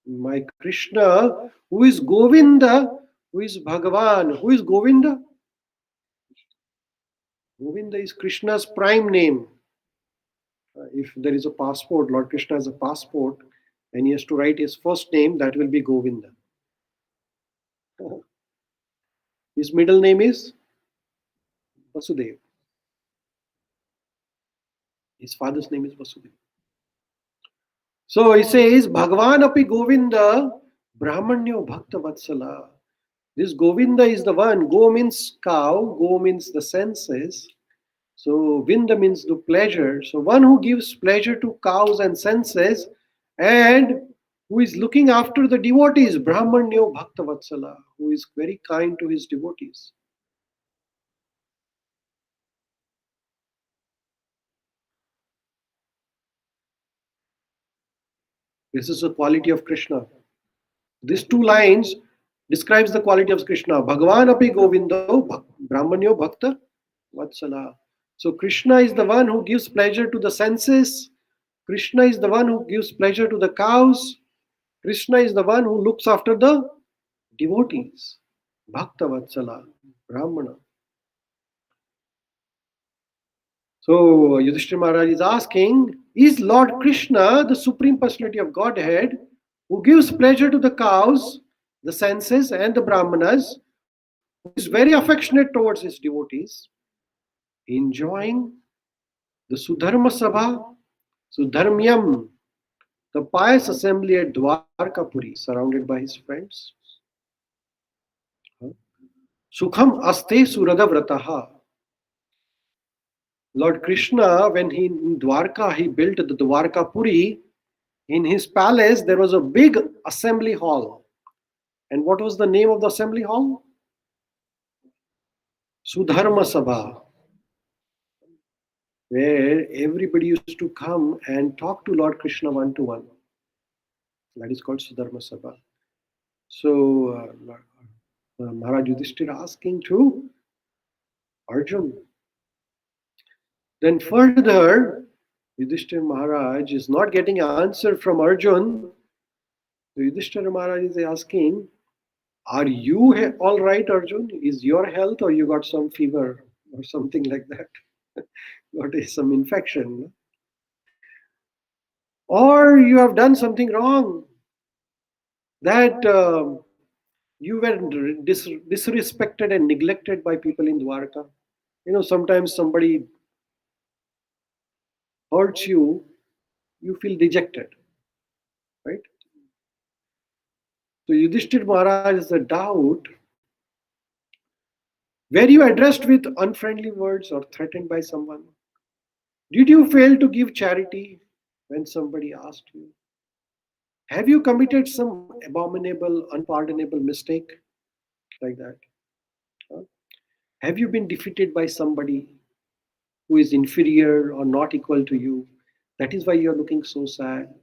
my Krishna, who is Govinda, who is Bhagavan, who is Govinda? Govinda is Krishna's prime name. If there is a passport, Lord Krishna has a passport, and he has to write his first name, that will be Govinda. His middle name is Vasudev. His father's name is Vasudev. So he says, Bhagavan api Govinda, Brahmanyo Bhakta Vatsala. This Govinda is the one. Go means cow, go means the senses. So Vinda means the pleasure. So one who gives pleasure to cows and senses and who is looking after the devotees, Brahmanyo Bhakta Vatsala, who is very kind to his devotees. This is the quality of Krishna. These two lines describes the quality of Krishna. Bhagavan api Govindo, Brahmanyo Bhakta Vatsala. So Krishna is the one who gives pleasure to the senses. Krishna is the one who gives pleasure to the cows. Krishna is the one who looks after the devotees. Bhakta Vatsala, Brahmana. So Yudhishthira Maharaj is asking, is Lord Krishna the Supreme Personality of Godhead who gives pleasure to the cows, the senses, and the Brahmanas, who is very affectionate towards his devotees, enjoying the Sudharma Sabha, Sudharmyam, the pious assembly at Dwarkapuri, surrounded by his friends? Sukham aste suradavrataha. Lord Krishna, when he in Dwarka, he built the Dwarkapuri. In his palace, there was a big assembly hall. And what was the name of the assembly hall? Sudharma Sabha, where everybody used to come and talk to Lord Krishna one to one. That is called Sudharma Sabha. So, Maharaj Yudhishthira asking to Arjun. Then further, Yudhishthira Maharaj is not getting an answer from Arjun. So Yudhishthira Maharaj is asking, are you all right, Arjun? Is your health, or you got some fever or something like that? Got some infection? Or you have done something wrong that you were disrespected and neglected by people in Dwarka? Sometimes somebody hurts you, you feel dejected, right? So Yudhishthira Maharaj is a doubt. Were you addressed with unfriendly words or threatened by someone? Did you fail to give charity when somebody asked you? Have you committed some abominable, unpardonable mistake like that? Huh? Have you been defeated by somebody who is inferior or not equal to you? That is why you are looking so sad.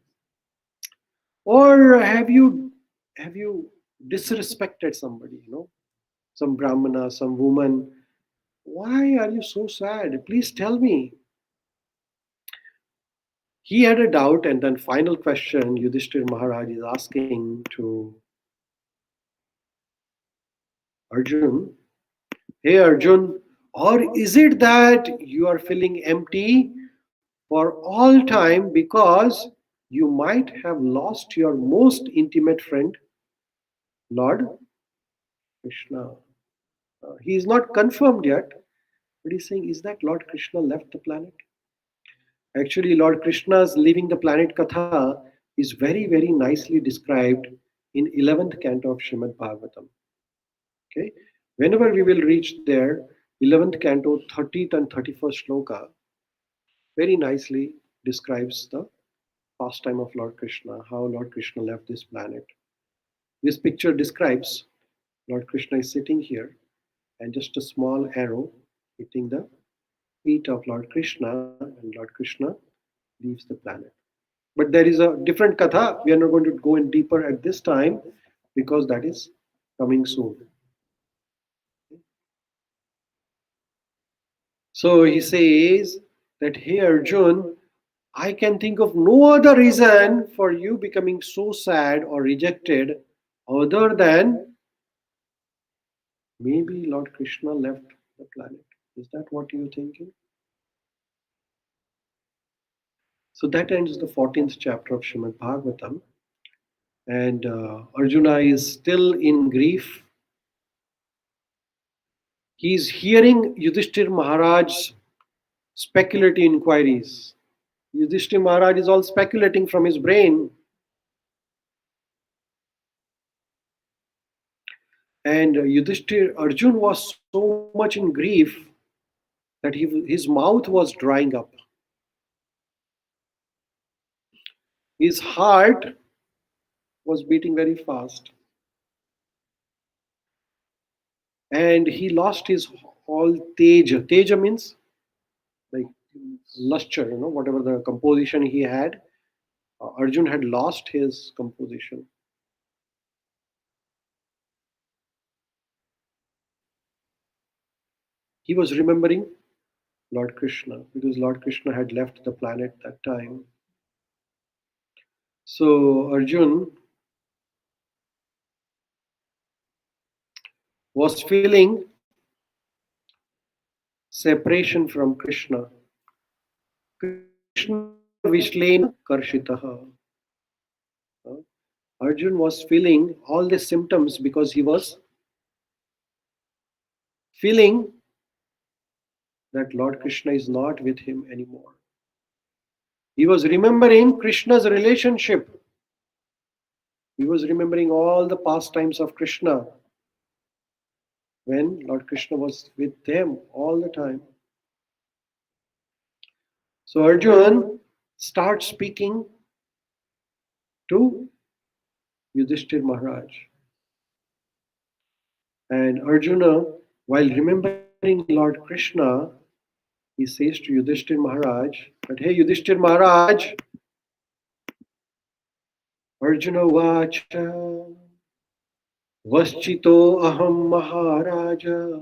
Or have you disrespected somebody? Some brahmana, some woman. Why are you so sad? Please tell me. He had a doubt, and then final question Yudhishthira Maharaj is asking to Arjun. Hey Arjun, or is it that you are feeling empty for all time because you might have lost your most intimate friend, Lord Krishna? He is not confirmed yet, but he's saying, is that Lord Krishna left the planet? Actually, Lord Krishna's leaving the planet Katha is very, very nicely described in 11th canto of Srimad Bhagavatam. Okay, whenever we will reach there, 11th canto, 30th and 31st shloka, very nicely describes the pastime of Lord Krishna, how Lord Krishna left this planet. This picture describes Lord Krishna is sitting here and just a small arrow hitting the feet of Lord Krishna, and Lord Krishna leaves the planet. But there is a different katha. We are not going to go in deeper at this time because that is coming soon. So he says that, hey Arjun, I can think of no other reason for you becoming so sad or rejected other than maybe Lord Krishna left the planet. Is that what you're thinking? So that ends the 14th chapter of Srimad Bhagavatam. And Arjuna is still in grief. He's hearing Yudhishthir Maharaj's speculative inquiries. Yudhishthir Maharaj is all speculating from his brain. And Yudhishthir, Arjun was so much in grief that his mouth was drying up. His heart was beating very fast. And he lost his all teja. Teja means like luster, whatever the composition he had. Arjun had lost his composition. He was remembering Lord Krishna, because Lord Krishna had left the planet that time. So Arjun was feeling separation from Krishna. Krishna Vishlena Karshitaha. Arjun was feeling all the symptoms because he was feeling that Lord Krishna is not with him anymore. He was remembering Krishna's relationship. He was remembering all the pastimes of Krishna when Lord Krishna was with them all the time. So Arjun starts speaking to Yudhishthir Maharaj. And Arjuna, while remembering Lord Krishna, he says to Yudhishthir Maharaj that, hey Yudhishthir Maharaj, Arjuna Vacha, Vaschito Aham Maharaja,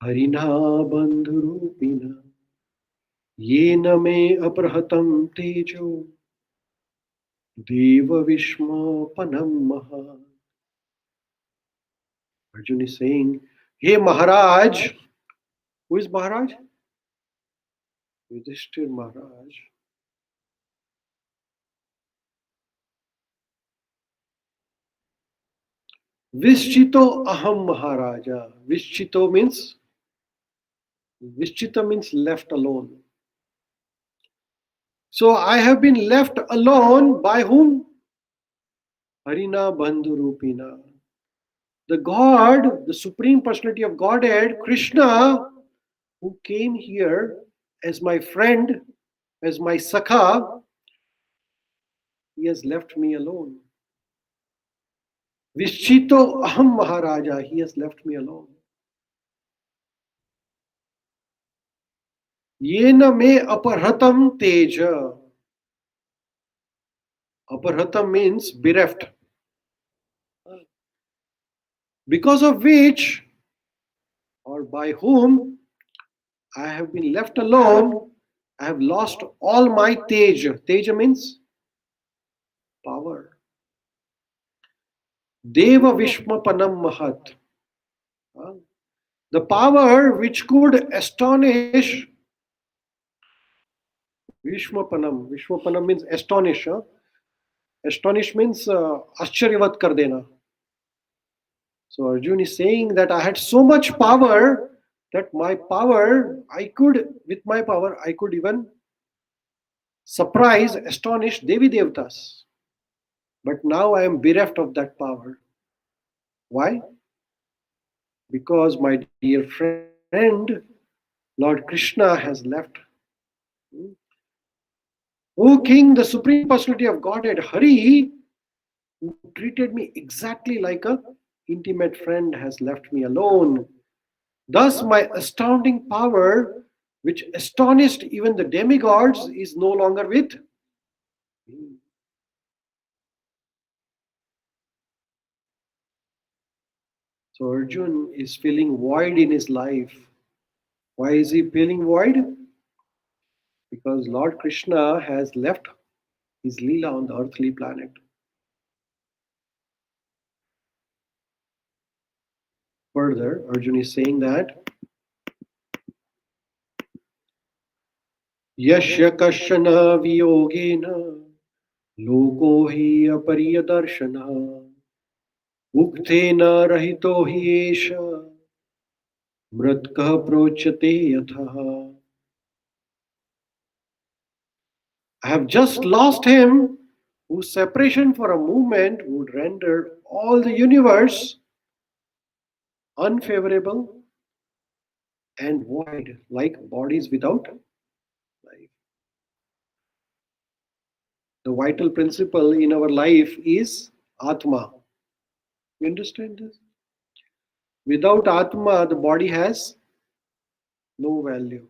Harina Bandhurupina, Yena me aprahatam tejo, Deva Vishma Panam Maha. Arjuna is saying, hey Maharaj, who is Maharaj? Yudhishthir Maharaj. Vischito Aham Maharaja. Vischita means left alone. So I have been left alone by whom? Harina Bandhurupina. The God, the Supreme Personality of Godhead, Krishna, who came here as my friend, as my Sakha, he has left me alone. Vischito Aham Maharaja, he has left me alone. Yena me aparhatam teja. Aparhatam means bereft. Because of which, or by whom, I have been left alone. I have lost all my teja. Teja means power. Deva Vishmapanam Mahat. The power which could astonish Vishmapanam. Vishmapanam means astonish. Astonish means ascharyavat kar dena. So Arjun is saying that I had so much power that with my power, I could even surprise, astonish Devi Devtas. But now I am bereft of that power. Why? Because my dear friend, Lord Krishna, has left. O King, the Supreme Personality of Godhead, Hari, who treated me exactly like a intimate friend, has left me alone. Thus, my astounding power, which astonished even the demigods, is no longer with me. So Arjun is feeling void in his life. Why is he feeling void? Because Lord Krishna has left his Leela on the earthly planet. Further, Arjun is saying that Yashya Kashana Viyogena Loko hi Apariyadarshana Uktena Rahito hi Esha Mratkah Prochate Yatha. I have just lost him whose separation for a moment would render all the universe unfavorable and void, like bodies without life. The vital principle in our life is Atma. You understand this? Without Atma, the body has no value.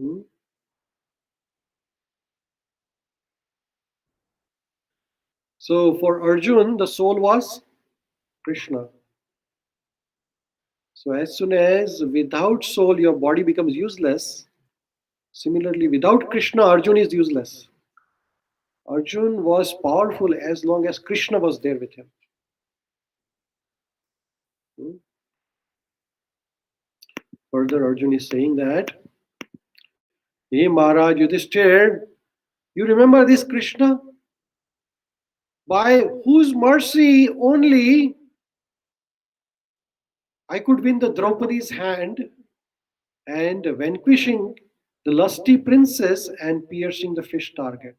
Hmm? So for Arjun, the soul was Krishna. So as soon as without soul your body becomes useless, similarly without Krishna, Arjun is useless. Arjun was powerful as long as Krishna was there with him. Hmm? Further, Arjun is saying that, Hey Maharaj Yudhishthir, you remember this Krishna? By whose mercy only I could win the Draupadi's hand and vanquishing the lusty princess and piercing the fish target.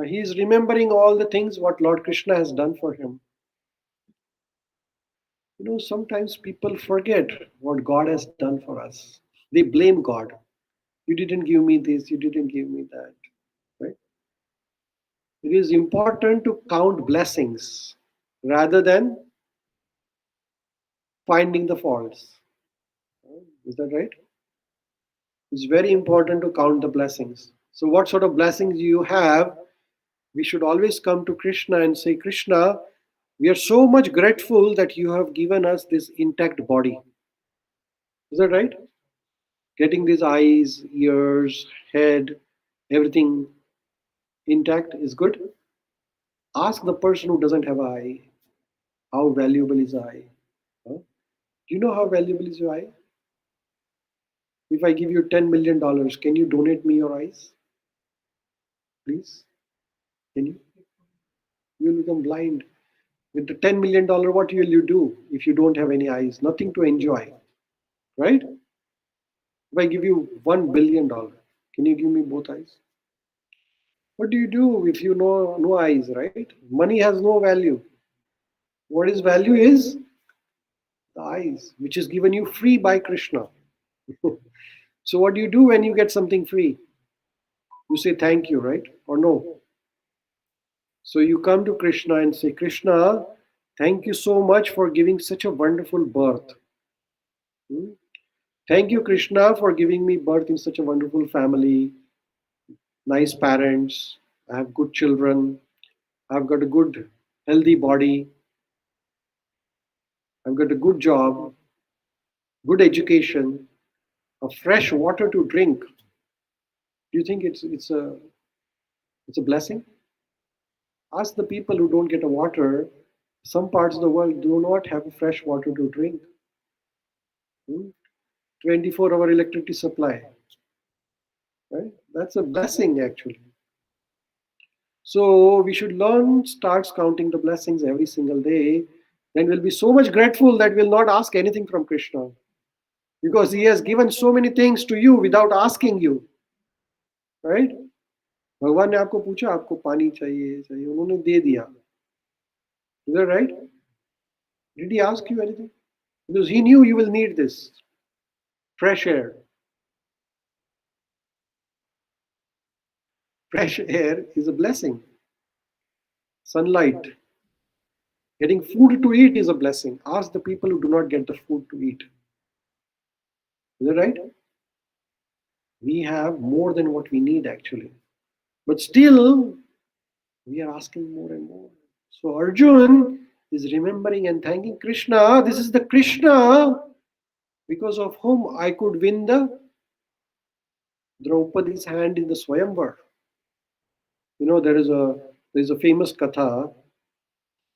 He is remembering all the things what Lord Krishna has done for him. Sometimes people forget what God has done for us. They blame God. You didn't give me this, you didn't give me that. Right? It is important to count blessings rather than finding the faults. Is that right? It's very important to count the blessings. So, what sort of blessings you have? We should always come to Krishna and say, Krishna, we are so much grateful that you have given us this intact body. Is that right? Getting these eyes, ears, head, everything intact is good. Ask the person who doesn't have an eye, how valuable is eye? Huh? Do you know how valuable is your eye? If I give you $10 million, can you donate me your eyes? Please? Can you? You will become blind. With the $10 million, what will you do if you don't have any eyes? Nothing to enjoy. Right? If I give you $1 billion, can you give me both eyes? What do you do if you know no eyes, right? Money has no value. What is value is the eyes, which is given you free by Krishna. So what do you do when you get something free? You say thank you, right? Or no? So you come to Krishna and say, Krishna, thank you so much for giving such a wonderful birth. Hmm? Thank you, Krishna, for giving me birth in such a wonderful family, nice parents. I have good children. I've got a good, healthy body. I've got a good job, good education, a fresh water to drink. Do you think it's a blessing? Ask the people who don't get a water. Some parts of the world do not have fresh water to drink. 24-hour electricity supply. Right? That's a blessing actually. So we should learn, starts counting the blessings every single day. Then we'll be so much grateful that we'll not ask anything from Krishna. Because he has given so many things to you without asking you. Right? भगवान ने आपको पूछा आपको पानी चाहिए उन्होंने दे दिया. Is that right? Did he ask you anything? Because he knew you will need this. Fresh air. Fresh air is a blessing. Sunlight. Getting food to eat is a blessing. Ask the people who do not get the food to eat. Is that right? We have more than what we need actually. But still, we are asking more and more. So Arjun is remembering and thanking Krishna. This is the Krishna because of whom I could win the Draupadi's hand in the Swayamvar. There is a famous katha.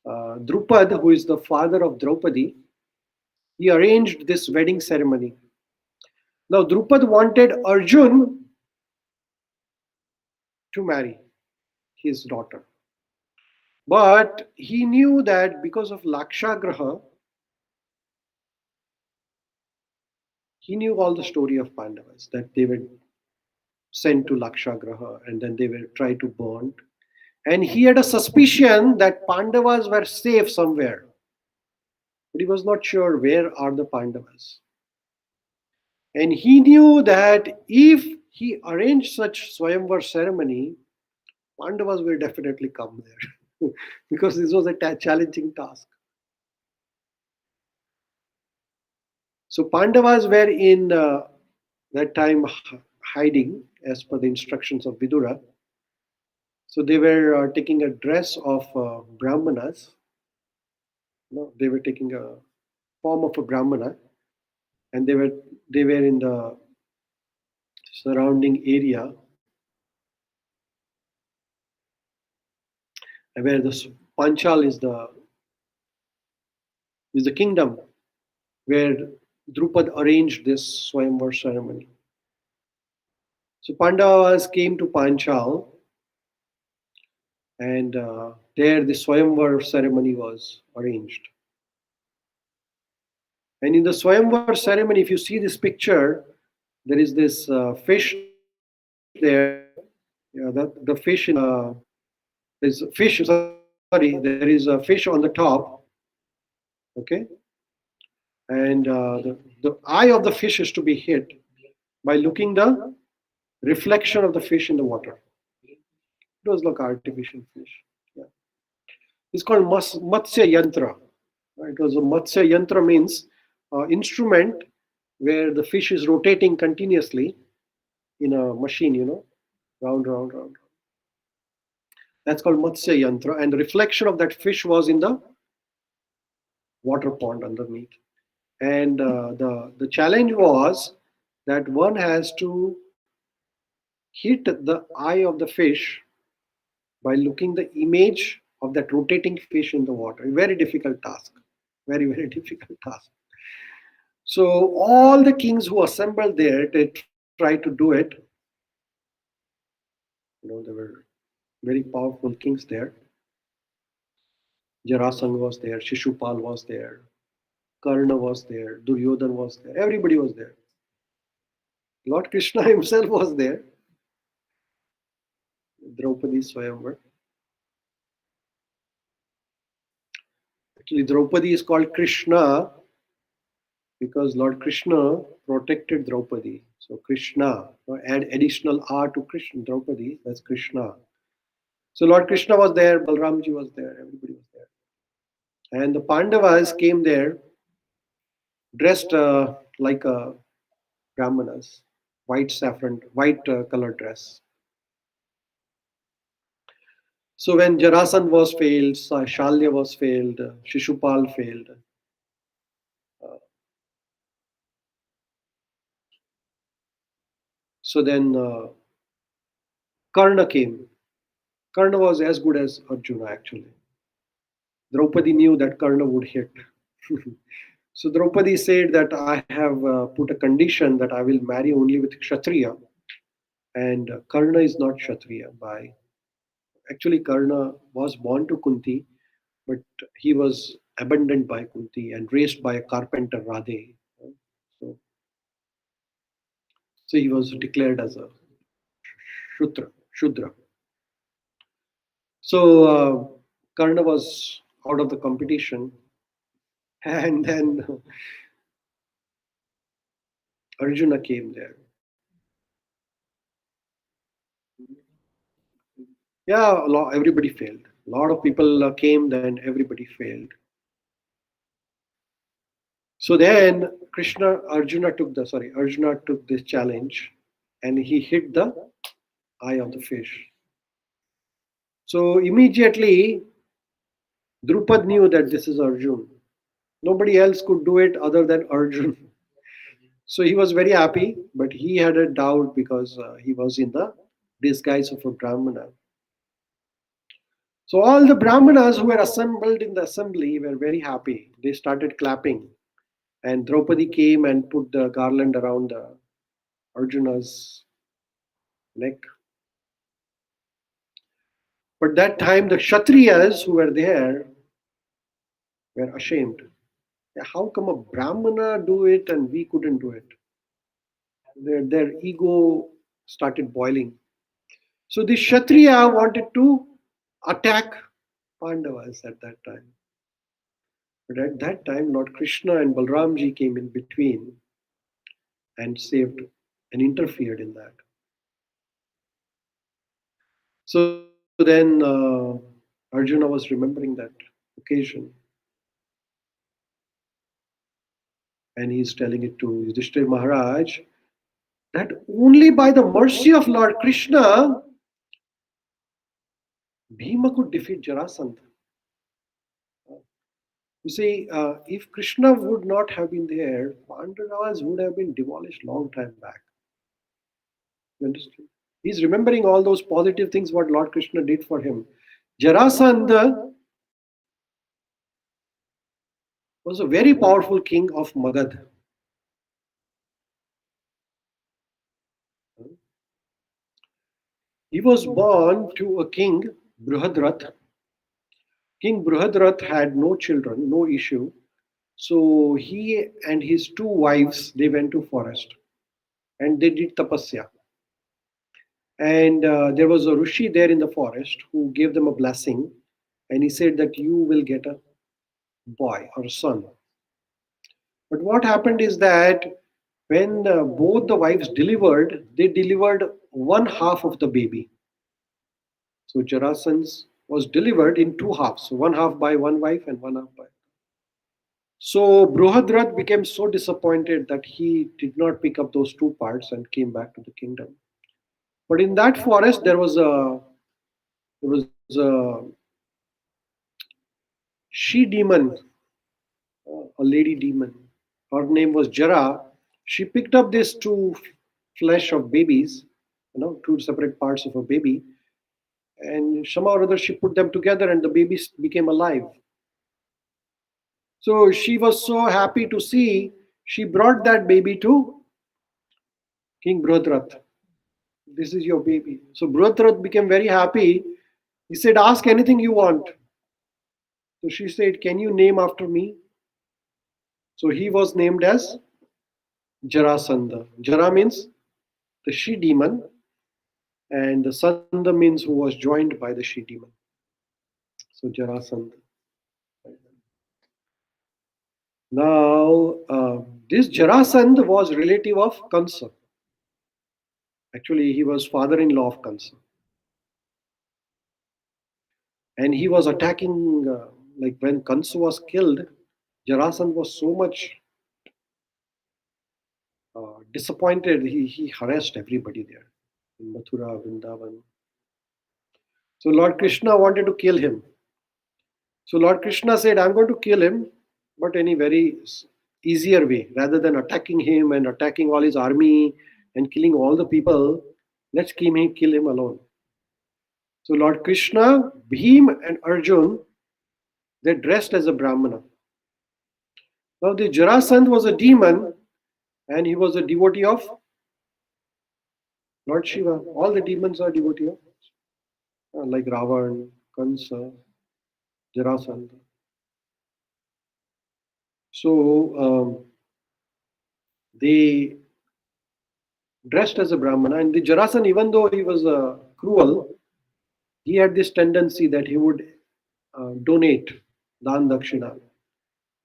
Drupad, who is the father of Draupadi, he arranged this wedding ceremony. Now Drupad wanted Arjun to marry his daughter. But he knew that because of Lakshagraha, he knew all the story of Pandavas, that they were sent to Lakshagraha and then they were tried to burn. And he had a suspicion that Pandavas were safe somewhere. But he was not sure where are the Pandavas. And he knew that if he arranged such Swayamvar ceremony, Pandavas will definitely come there because this was a challenging task. So Pandavas were in that time hiding as per the instructions of Vidura. So they were taking a dress of Brahmanas. No, they were taking a form of a Brahmana and they were in the surrounding area where the Panchal is the kingdom where Drupad arranged this Swayamvar ceremony. So Pandavas came to Panchal, and there the Swayamvar ceremony was arranged. And in the Swayamvar ceremony, if you see this picture, there is this fish there. Yeah, the fish in there's a fish. Sorry, there is a fish on the top. Okay, and the eye of the fish is to be hit by looking the reflection of the fish in the water. It was like artificial fish. Yeah. It's called Matsya Yantra. It was a Matsya Yantra means instrument where the fish is rotating continuously in a machine, round, round, round. That's called Matsya Yantra. And the reflection of that fish was in the water pond underneath. And the challenge was that one has to hit the eye of the fish by looking the image of that rotating fish in the water. A very difficult task. Very, very difficult task. So all the kings who assembled there, they tried to do it. There were very powerful kings there. Jarasandha was there, Shishupal was there, Karna was there, Duryodhan was there, everybody was there. Lord Krishna himself was there. Draupadi Swayamvar. Actually, Draupadi is called Krishna because Lord Krishna protected Draupadi. So Krishna, add additional R to Krishna, Draupadi, that's Krishna. So Lord Krishna was there, Balramji was there, everybody was there. And the Pandavas came there dressed like Brahmanas, white saffron, white colored dress. So when Jarasandha was failed, Shalya was failed, Shishupal failed. So then Karna came. Karna was as good as Arjuna actually. Draupadi knew that Karna would hit. So Draupadi said that I have put a condition that I will marry only with Kshatriya. And Karna is not Kshatriya. Actually, Karna was born to Kunti, but he was abandoned by Kunti and raised by a carpenter, Radhe. So, so he was declared as a Shudra. So Karna was out of the competition, and then Arjuna came there. Yeah, everybody failed. A lot of people came, then everybody failed. So then Arjuna took this challenge, and he hit the eye of the fish. So immediately, Drupad knew that this is Arjun. Nobody else could do it other than Arjun. So he was very happy, but he had a doubt because he was in the disguise of a Brahmana. So all the Brahmanas who were assembled in the assembly were very happy. They started clapping. And Draupadi came and put the garland around Arjuna's neck. But that time the Kshatriyas who were there were ashamed. How come a Brahmana do it and we couldn't do it? Their ego started boiling. So the Kshatriya wanted to attack Pandavas at that time. But at that time, Lord Krishna and Balramji came in between and saved and interfered in that. So then Arjuna was remembering that occasion. And he's telling it to Yudhishthira Maharaj that only by the mercy of Lord Krishna, Bhima could defeat Jarasandha. You see, if Krishna would not have been there, Pandavas would have been demolished long time back. You understand? He's remembering all those positive things what Lord Krishna did for him. Jarasandha was a very powerful king of Magad. He was born to a king, Bruhadrath. King Bruhadrath had no children, no issue. So he and his two wives, they went to forest and they did tapasya. And there was a Rishi there in the forest who gave them a blessing. And he said that you will get a boy or a son. But what happened is that when both the wives delivered, they delivered one half of the baby. So Jarasandha was delivered in two halves, one half by one wife and one half by. So Bruhadrath became so disappointed that he did not pick up those two parts and came back to the kingdom. But in that forest there was a she demon, a lady demon. Her name was Jara. She picked up these two flesh of babies, two separate parts of a baby, and somehow or other she put them together and the babies became alive. So she was so happy to see, she brought that baby to King Bruhadrath. This is your baby. So Bruhadrath became very happy. He said, ask anything you want. So she said, can you name after me? So he was named as Jarasandha. Jara means the she demon, and the Sandha means who was joined by the she demon. So Jarasandha. Now, this Jarasandha was relative of Kansa. Actually, he was father-in-law of Kansa. And he was attacking, like when Kansa was killed, Jarasandha was so much disappointed. He harassed everybody there in Mathura, Vrindavan. So Lord Krishna wanted to kill him. So Lord Krishna said, I'm going to kill him, but in a very easier way. Rather than attacking him and attacking all his army and killing all the people, let's kill him alone. So Lord Krishna, Bhim and Arjun, they dressed as a Brahmana. Now the Jarasandh was a demon and he was a devotee of Lord Shiva. All the demons are devotee of like Ravan, Kansa, Jarasandha. So they dressed as a Brahmana, and the Jarasandha, even though he was cruel, he had this tendency that he would donate Dan Dakshina.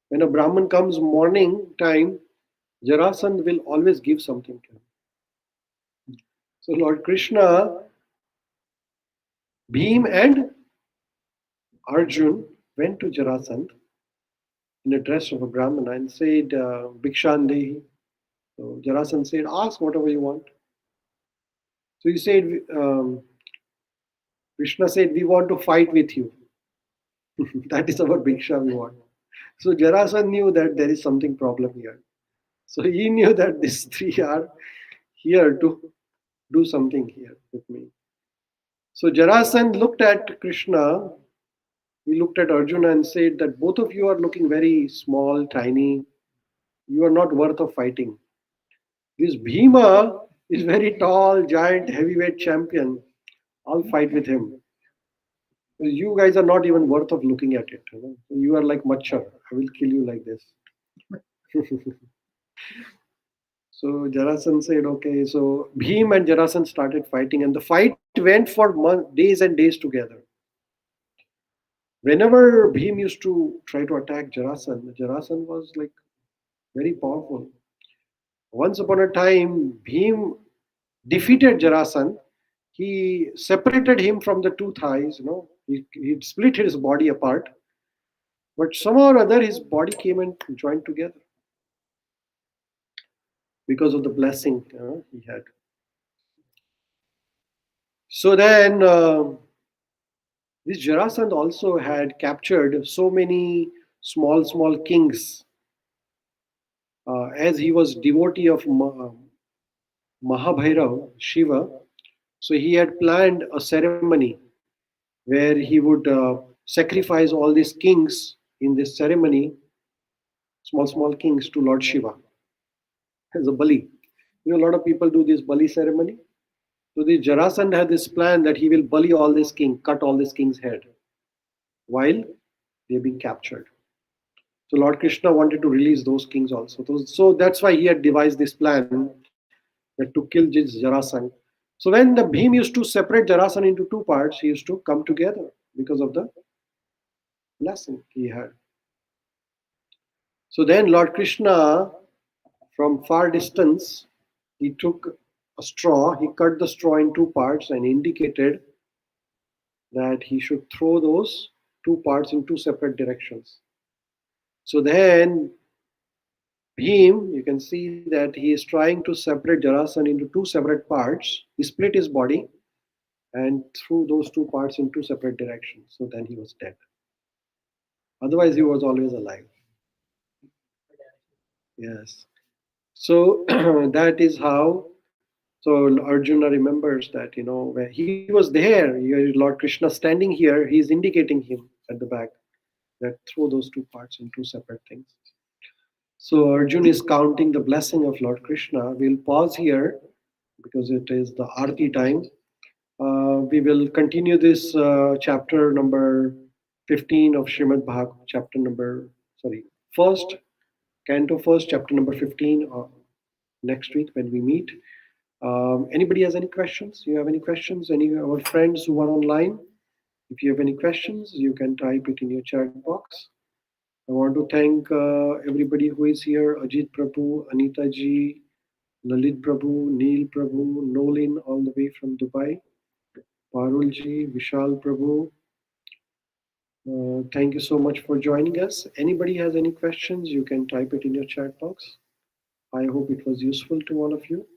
When a Brahman comes morning time, Jarasandha will always give something to him. So Lord Krishna, Bhim and Arjun went to Jarasandha in a dress of a Brahmana and said, Bhikshan Dehi. So Jarasandha said, ask whatever you want. So he said, Krishna said, we want to fight with you. That is our Bhiksha we want. So Jarasandha knew that there is something problem here. So he knew that these three are here to do something here with me. So Jarasandha looked at Krishna, he looked at Arjuna and said that both of you are looking very small, tiny. You are not worth of fighting. This Bhima is very tall, giant, heavyweight champion. I'll fight with him. You guys are not even worth of looking at it. You are like Machar. I will kill you like this. So Jarasandha said, okay. So Bhim and Jarasandha started fighting, and the fight went for days and days together. Whenever Bhim used to try to attack Jarasandha, Jarasandha was like very powerful. Once upon a time, Bhim defeated Jarasandha. He separated him from the two thighs. He split his body apart, but somehow or other his body came and joined together because of the blessing he had. So then this Jarasandh also had captured so many small kings. As he was devotee of Mahabhairav, Shiva, so he had planned a ceremony where he would sacrifice all these kings in this ceremony, small kings to Lord Shiva as a bali. A lot of people do this bali ceremony. So the Jarasandha had this plan that he will bali all this king, cut all this king's head while they're being captured. So Lord Krishna wanted to release those kings also. So that's why he had devised this plan that to kill this Jarasandha. So when the Bhim used to separate Jarasandha into two parts, he used to come together because of the blessing he had. So then Lord Krishna, from far distance, he took a straw, he cut the straw in two parts and indicated that he should throw those two parts in two separate directions. So then Bhim, you can see that he is trying to separate Jarasandha into two separate parts. He split his body and threw those two parts in two separate directions. So then he was dead. Otherwise, he was always alive. Yes. So that is how. So Arjuna remembers that, where he was there, Lord Krishna standing here, he is indicating him at the back that throw those two parts in two separate things. So Arjuna is counting the blessing of Lord Krishna. We'll pause here because it is the Arti time. We will continue this chapter number 15 of Srimad Bhagavatam, first, Canto first, chapter number 15, next week when we meet. Anybody has any questions? You have any questions? Any of our friends who are online? If you have any questions, you can type it in your chat box. I want to thank everybody who is here: Ajit Prabhu, Anita ji, Lalit Prabhu, Neil Prabhu, Nolin, all the way from Dubai, Parul ji, Vishal Prabhu. Thank you so much for joining us. Anybody has any questions, you can type it in your chat box. I hope it was useful to all of you.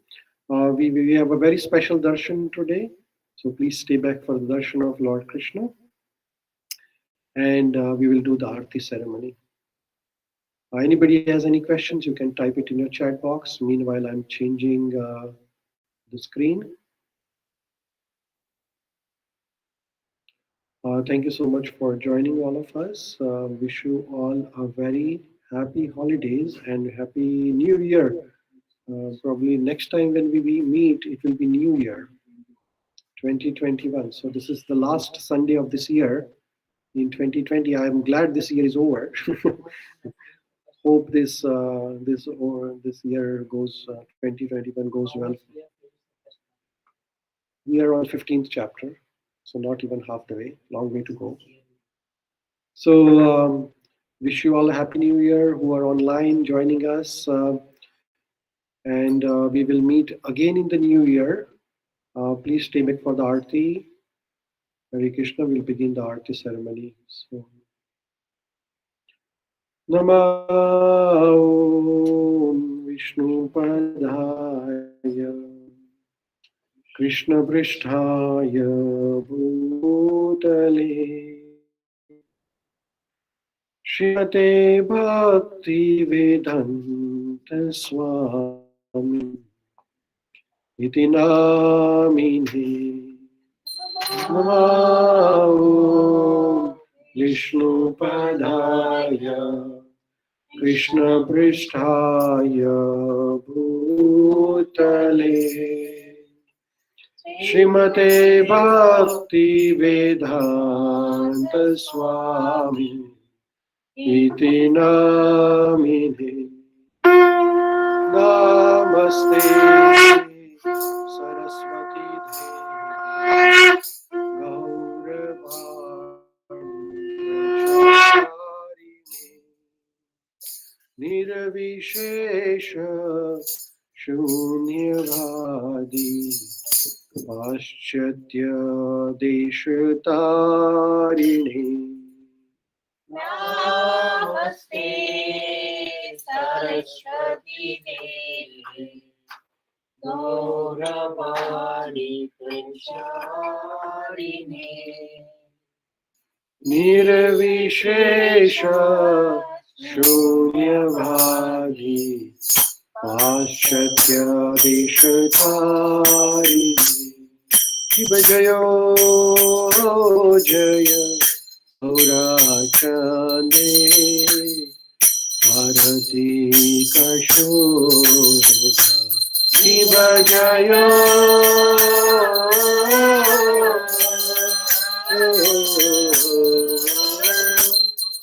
We have a very special darshan today, so please stay back for the darshan of Lord Krishna, and we will do the Aarti ceremony. Anybody has any questions, you can type it in your chat box. Meanwhile, I'm changing the screen. Thank you so much for joining all of us. Wish you all a very happy holidays and happy New Year. Probably next time when we meet, it will be New Year 2021. So this is the last Sunday of this year in 2020. I am glad this year is over. Hope this year goes 2021 goes well. We are on 15th chapter, so not even half the way. Long way to go. So wish you all a happy New Year who are online joining us, and we will meet again in the New Year. Please stay back for the Aarti. Hare Krishna will begin the Aarti ceremony. So, Namo Vishnu Padaya Krishna Pristhaya Bhutale Srimate Bhakti Vedanta Swami Iti Namine Namo Vishnu Padaya Krishna Pristhaya Bhutale Srimate Bhakti Vedanta Swami Iti Namine Namaste Saraswati Devi Gauravarni Nirvishesha Shunyavadi Paschatya Deshatarine Namaste Saraswati Devi Gauravani Pracharine Nirvishesha Shunyavadi Paschatya Vishadhari Shiva Jayo Jaya Gaurachande Bharati Kashoga Shiva Jayo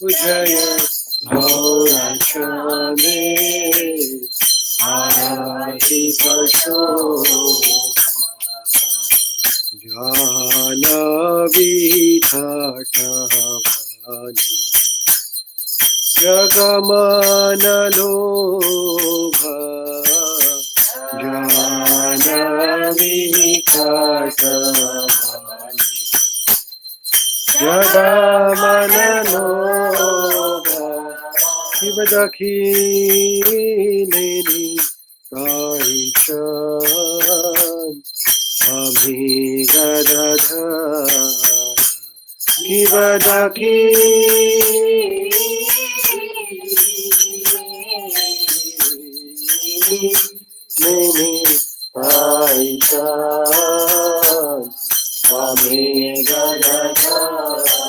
Jaya Gaurachande Bharati Kashoga Jana Vidhatavani Jagamanalobha Jana Vidhatavani Jagamanalobha Shiva Dakhineni Kaichan Ami Gadadhara Shiva Dakhineni Kaichan Ami Gadadhara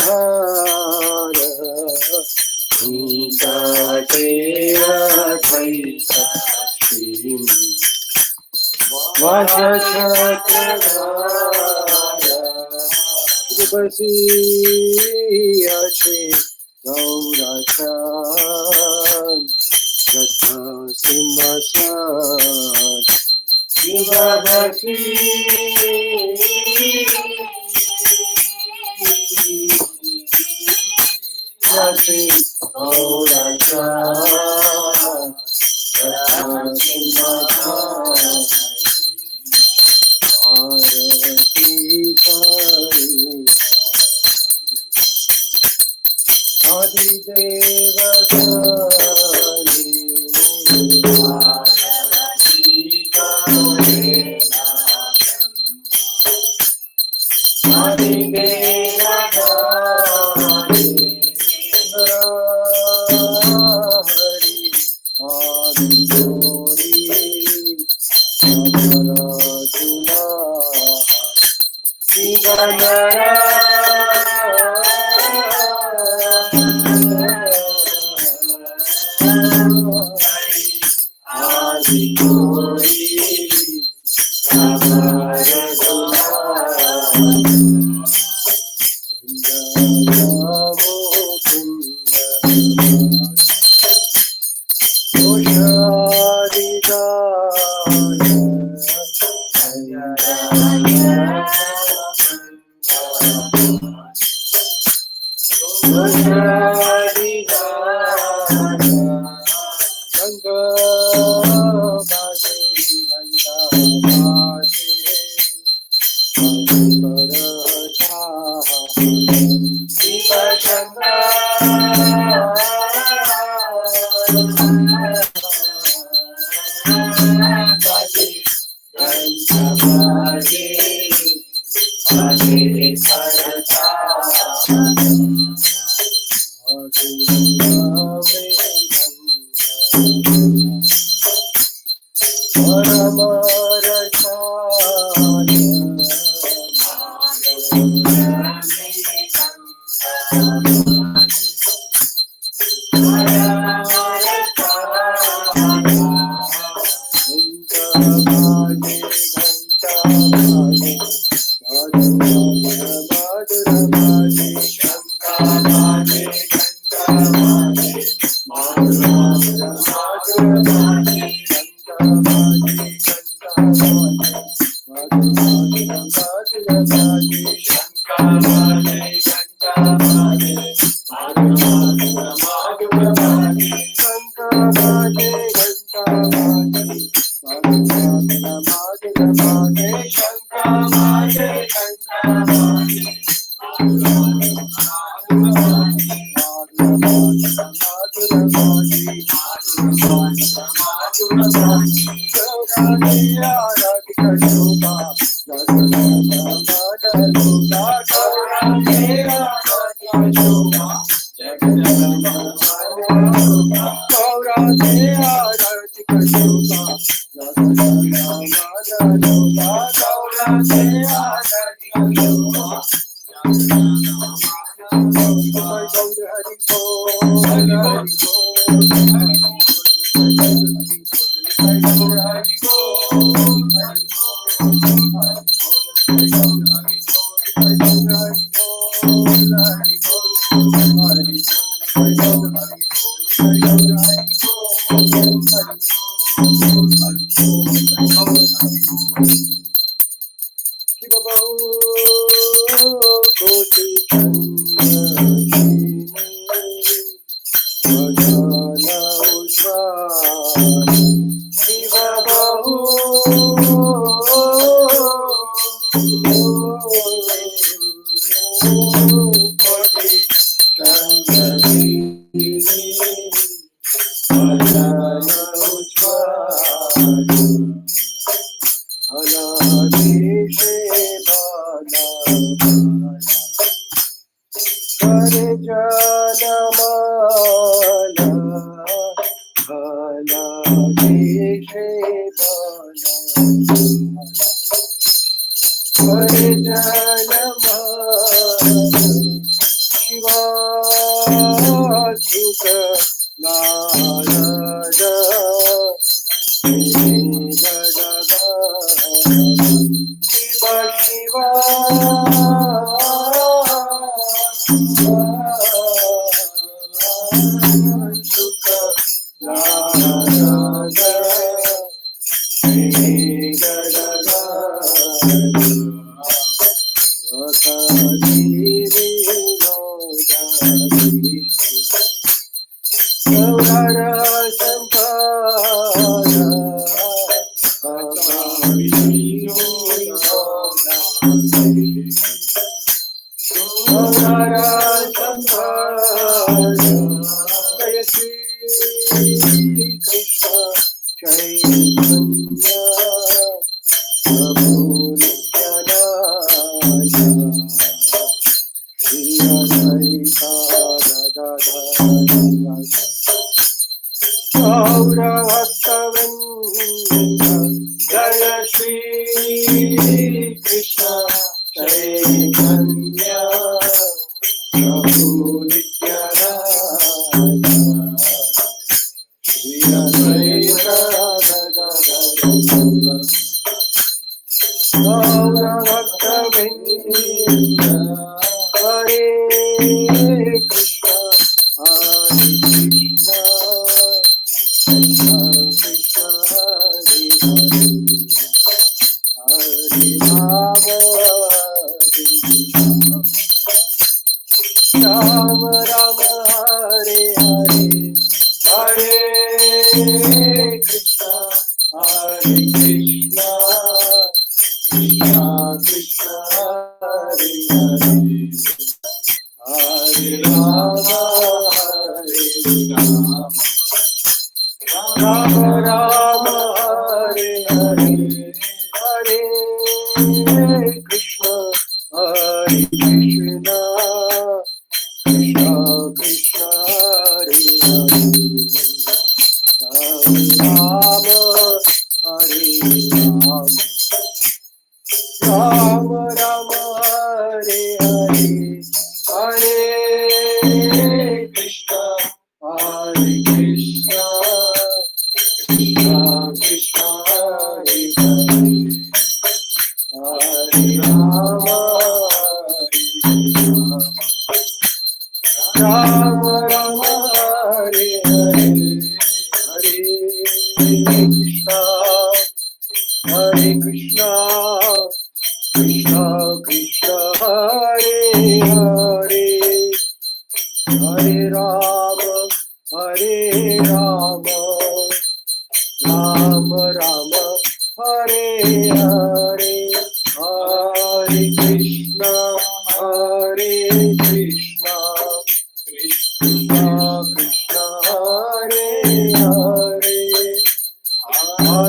Vatachatradhara Nikateya Vatachatradhara Kripasiyate Gaurachan Ratna Simhasan Shivadaki Yate Gaurachan Ratna Simhasan Bharati Karuna Adideva Gani Bharati Karuna Adideva Gani Hari Adidori Adharatula Sivanara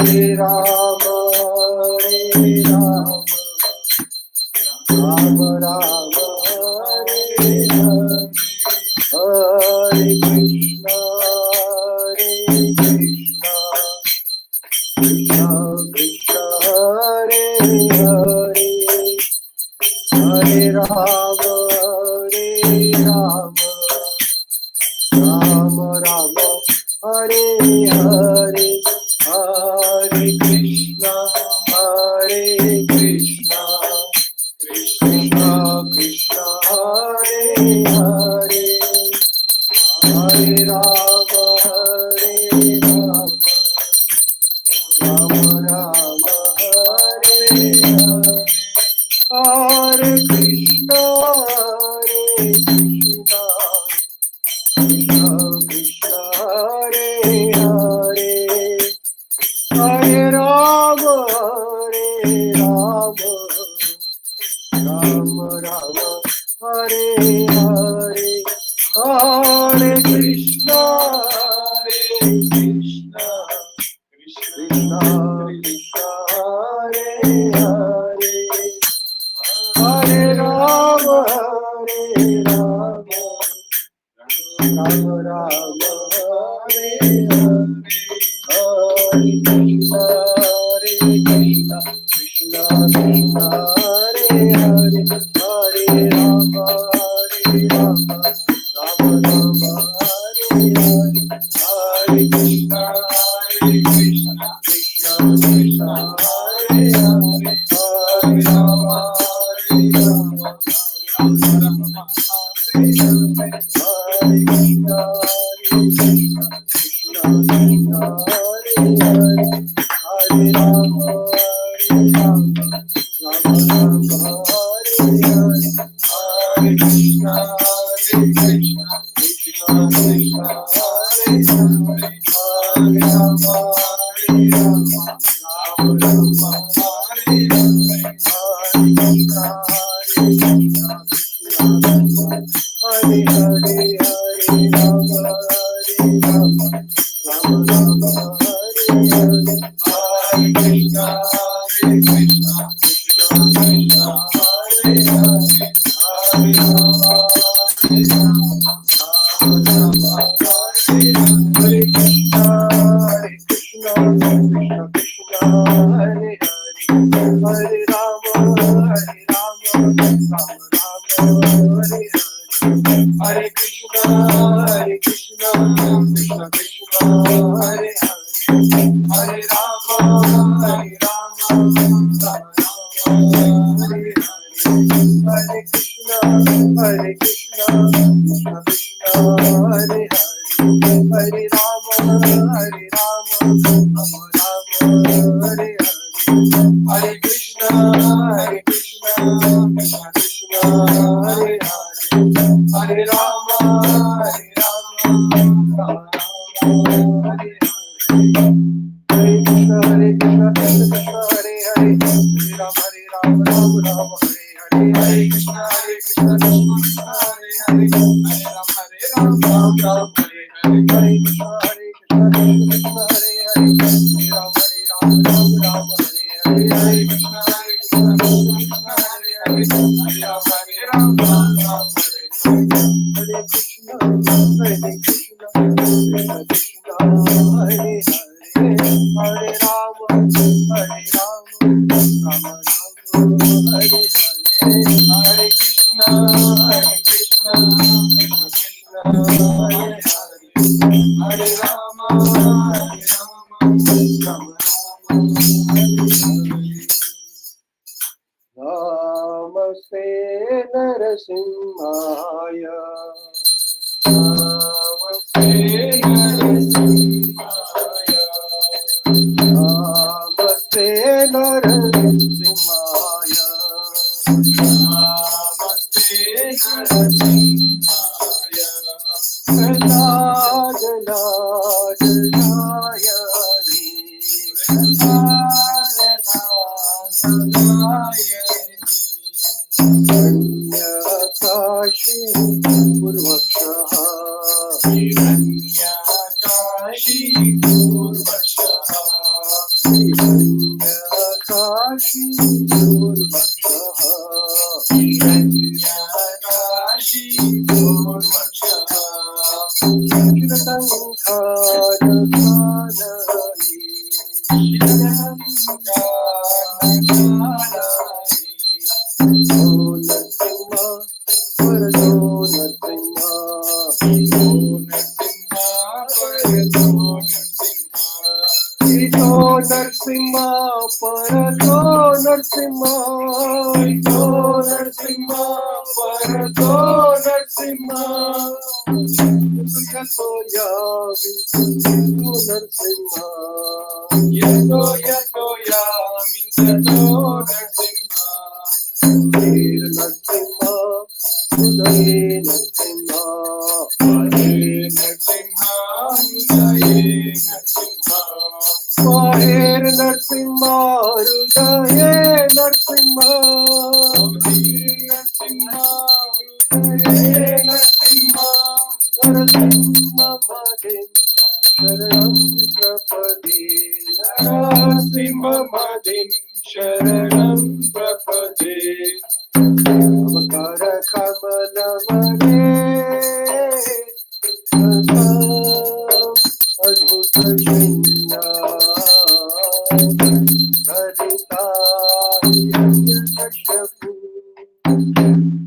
Hare Rama, Rama Rama, Hare Hare, Hare Krishna, Krishna Krishna, Hare Hare, Hare Rama, Rama Rama, Hare Hare, Hare Krishna, Krishna Krishna, Hare Hare, Hare Rama, Rama Rama, Hare Hare, Hare Krishna, Krishna Krishna, Hare Hare, Hare Rama, Rama Rama, Hare Hare, Hare Krishna, Krishna Krishna, Hare Hare, Hare Rama, Rama Rama, Hare Hare, Hare Krishna, Krishna Krishna, Hare Hare, Hare Rama, Rama Rama, Hare Hare, Hare Krishna, Krishna Krishna, Hare Hare, Hare Rama, Rama Rama, Hare Hare, Hare Krishna, Krishna Krishna, Hare Hare, Hare Rama, Rama Rama, Hare Hare, Hare Krishna, Krishna Krishna, Hare Hare, Hare Rama, Rama Rama, Hare Hare, Hare Krishna, Krishna Hare Hare, Hare Rama, Rama Rama, Hare Hare, Hare Krishna, Krishna Krishna, Hare Hare, Hare Rama, Rama Rama, Hare Hare, Krishna, Krishna Krishna, Hare Hare, Hare Rama, Rama Rama, Hare Hare, Hare Krishna, Krishna Krishna, Hare Hare, Hare Rama, Rama Rama, Hare Hare, Hare Krishna, Krishna Krishna, Hare Hare, Hare Rama, Rama Rama, Hare Hare, Hare Krishna, Krishna Krishna, Hare Hare, Hare Rama, Rama Rama, Hare Hare, Hare Krishna, Krishna Krishna, Hare Hare, Hare Rama, Rama Rama, Hare Hare, Hare Krishna, Krishna Krishna, Hare Hare, Hare Rama, Rama Rama, Hare Hare, Hare Krishna, Krishna Krishna, Hare Hare, Hare Rama, Rama Rama, Hare Hare, Hare Krishna, Krishna Krishna, Hare Hare, Hare Rama, Rama Rama, Hare Hare Krishna, Krishna Krishna, Hare Hare, Hare Rama, Rama Rama, Hare Hare, Hare Krishna, Krishna Krishna, Hare Hare, Hare Rama, Rama Namaste Narasimhaya, Namaste Narasimhaya, Namaste Narasimhaya, Namaste Narasimhaya, Prahlad Lad Dayani, Prahlad Lad Dayani, Hiranyakashi Purvakshaha, Hiranyakashi Purvakshaha, Narasimha परतो नरसिम्हा तो नरसिम्हा परतो नरसिम्हा यतो यामि तो नरसिम्हा यतो यामि ततो नरसिम्हा वीर नरसिम्हा उदये नरसिम्हा हरे Narasimha उदये Narasimha Maher Narsimha, Hrudaye Narsimha, Narsimha, Hrudaye Narsimha, Narasimha Madhin, Sharanam Prapade, Narasimha Madhin, Sharanam Prapade, Avakara Kamalamane, Adbhuta Shrinya Dhalita Hiranyakashipu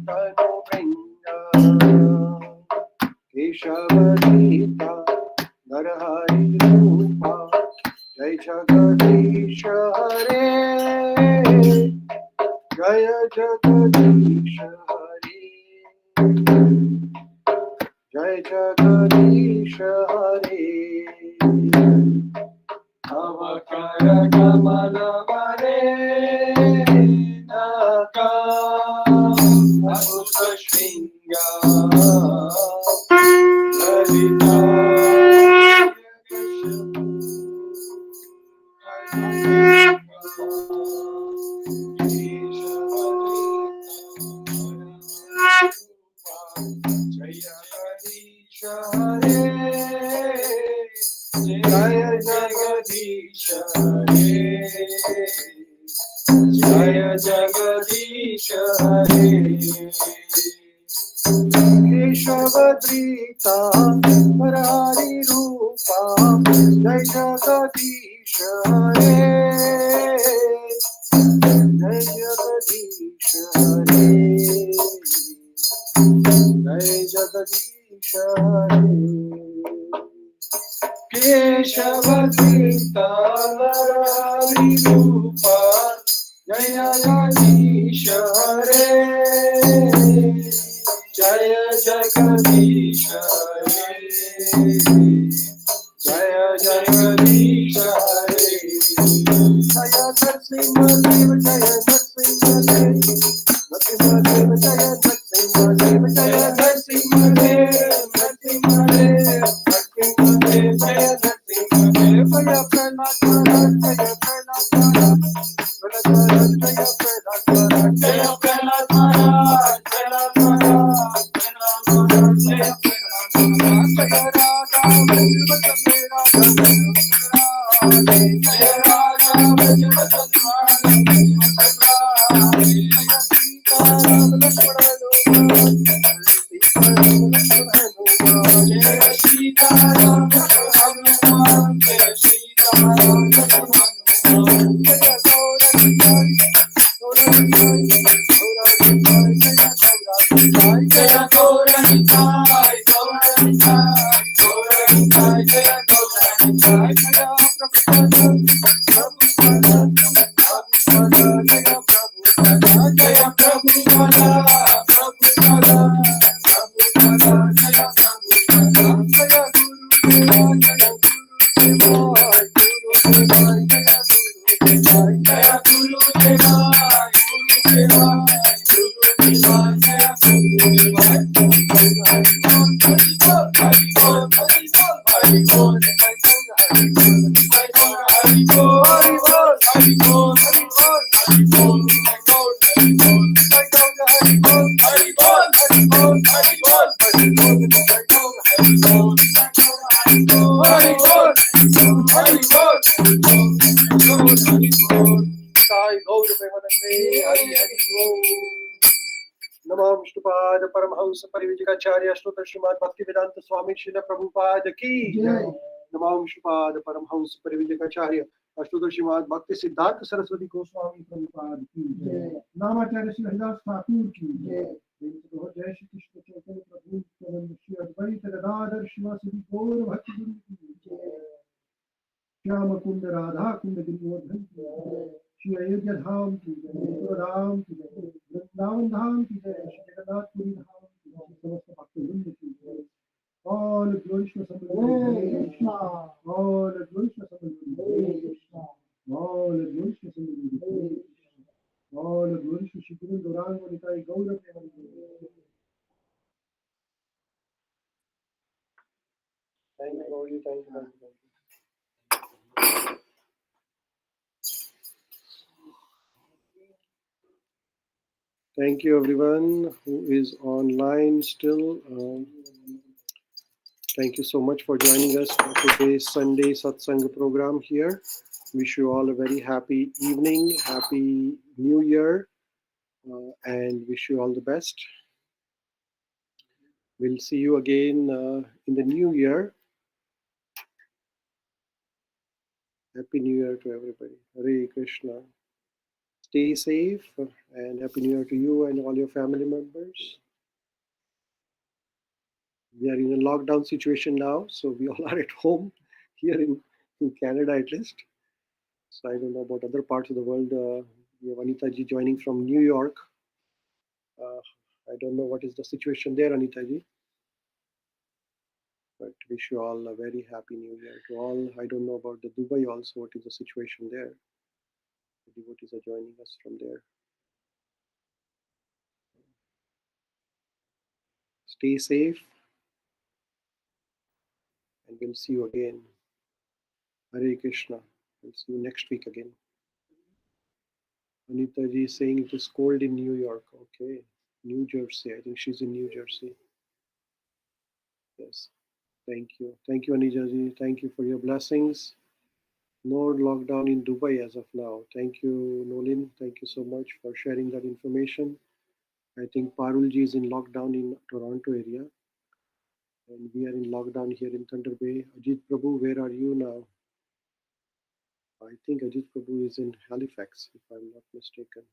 Tanu Vrinda Keshavadita Narahari Rupa Jai Jagadisha Hare Jaya Jagadisha Hare Jai Jagadisha Hare Avakara Kamala Vare Naka Abhuta Shringa Lalita Jaya Jagadisha Hare Jaya Jagadisha Hare Keshavadrita Narahari Rupa Jai Jagadisha Hare Jai Jagadisha Hare Jai Jagadisha Hare Keshavadrita Narahari Rupa Jaya Jagadisha Hare Jaya Jagadisha Hare Jaya Jagadisha Hare Jaya Narsimha Deva Jaya Narsimha Deva Narsimha Deva Jaya Narsimha Deva Jaya Narsimha Deva Narsimha Deva Narsimha Deva Jaya Narsimha Deva Jaya Prahlad Maharaj Jaya Prahlad Maharaj Prahlad Maharaj Jaya Prahlad Maharaj Jaya Prahlad Maharaj Prahlad Maharaj Prahlad Maharaj Jaya Prahlad Maharaj Jaya Radha Vajvachame Radha Jaya Radha Vajvachame Jaya Sita Ram Lakshmana Hanuman Sita Ram Lakshmana Hanuman Jaya Sita Ram Lakshmana Hanuman Jaya Sita Ram Lakshmana Hanuman Jaya Gauranitai Gauranitai Gauranitai Jaya Gauranitai Jaya Gauranitai Gauranitai Gauranitai Jaya Gauranitai Jaya Prabhupada Prabhupada Prabhupada Jaya Prabhupada Jaya Prabhupada Prabhupada Prabhupada Jaya Prabhupada Jaya Gurudeva Jaya Gurudeva Jaya Gurudeva Jaya Gurudeva Gurudeva Gurudeva Jaya Gurudeva नमः विष्णुपाद परमहंस परिविजकाचार्य अष्टोत्तर श्रीमद् भक्तिवेदांत स्वामी श्रील प्रभुपाद की जय। नमः विष्णुपाद परमहंस परिविजकाचार्य अष्टोत्तर श्रीमद् भक्ति सिद्धार्थ सरस्वती गोस्वामी प्रभुपाद की जय। नामाचार्य श्री हरिदास ठाकुर की जय। जय श्री कृष्ण चैतन्य प्रभु नित्यानंद श्री अद्वैत गदाधर शिवासदि गौर भक्ति वृंद की जय। श्याम कुंड राधा कुंड गिरिवर्धन की जय, श्री अयोध्या धाम की जय, मथुरा धाम की जय, वृंदावन धाम की जय, श्री जगन्नाथपुरी धाम की जय, समस्त भक्तवृंद की जय। All glories to Krishna. All glories to Krishna. All glories to Krishna. All glories to Shri Guru Gauranga Nitai Gaura Premanandi. Thank you, Gauri. Thank you, thank you, thank you. Thank you, everyone who is online still. Thank you so much for joining us for today's Sunday Satsang program here. Wish you all a very happy evening, happy new year, and wish you all the best. We'll see you again in the new year. Happy New Year to everybody. Hare Krishna. Stay safe and Happy New Year to you and all your family members. We are in a lockdown situation now, so we all are at home here in Canada at least. So I don't know about other parts of the world. We have Anita ji joining from New York. Uh, I don't know what is the situation there, Anita ji. But wish you all a very happy new year to all. I don't know about the Dubai also. What is the situation there? The devotees are joining us from there. Stay safe, and we'll see you again. Hare Krishna. We'll see you next week again. Anita ji is saying it is cold in New York. Okay. New Jersey. I think she's in New Jersey. Yes. Thank you. Thank you, Anita ji. Thank you for your blessings. No lockdown in Dubai as of now. Thank you, Nolin. Thank you so much for sharing that information. I think Parulji is in lockdown in Toronto area. And we are in lockdown here in Thunder Bay. Ajit Prabhu, where are you now? I think Ajit Prabhu is in Halifax, if I'm not mistaken.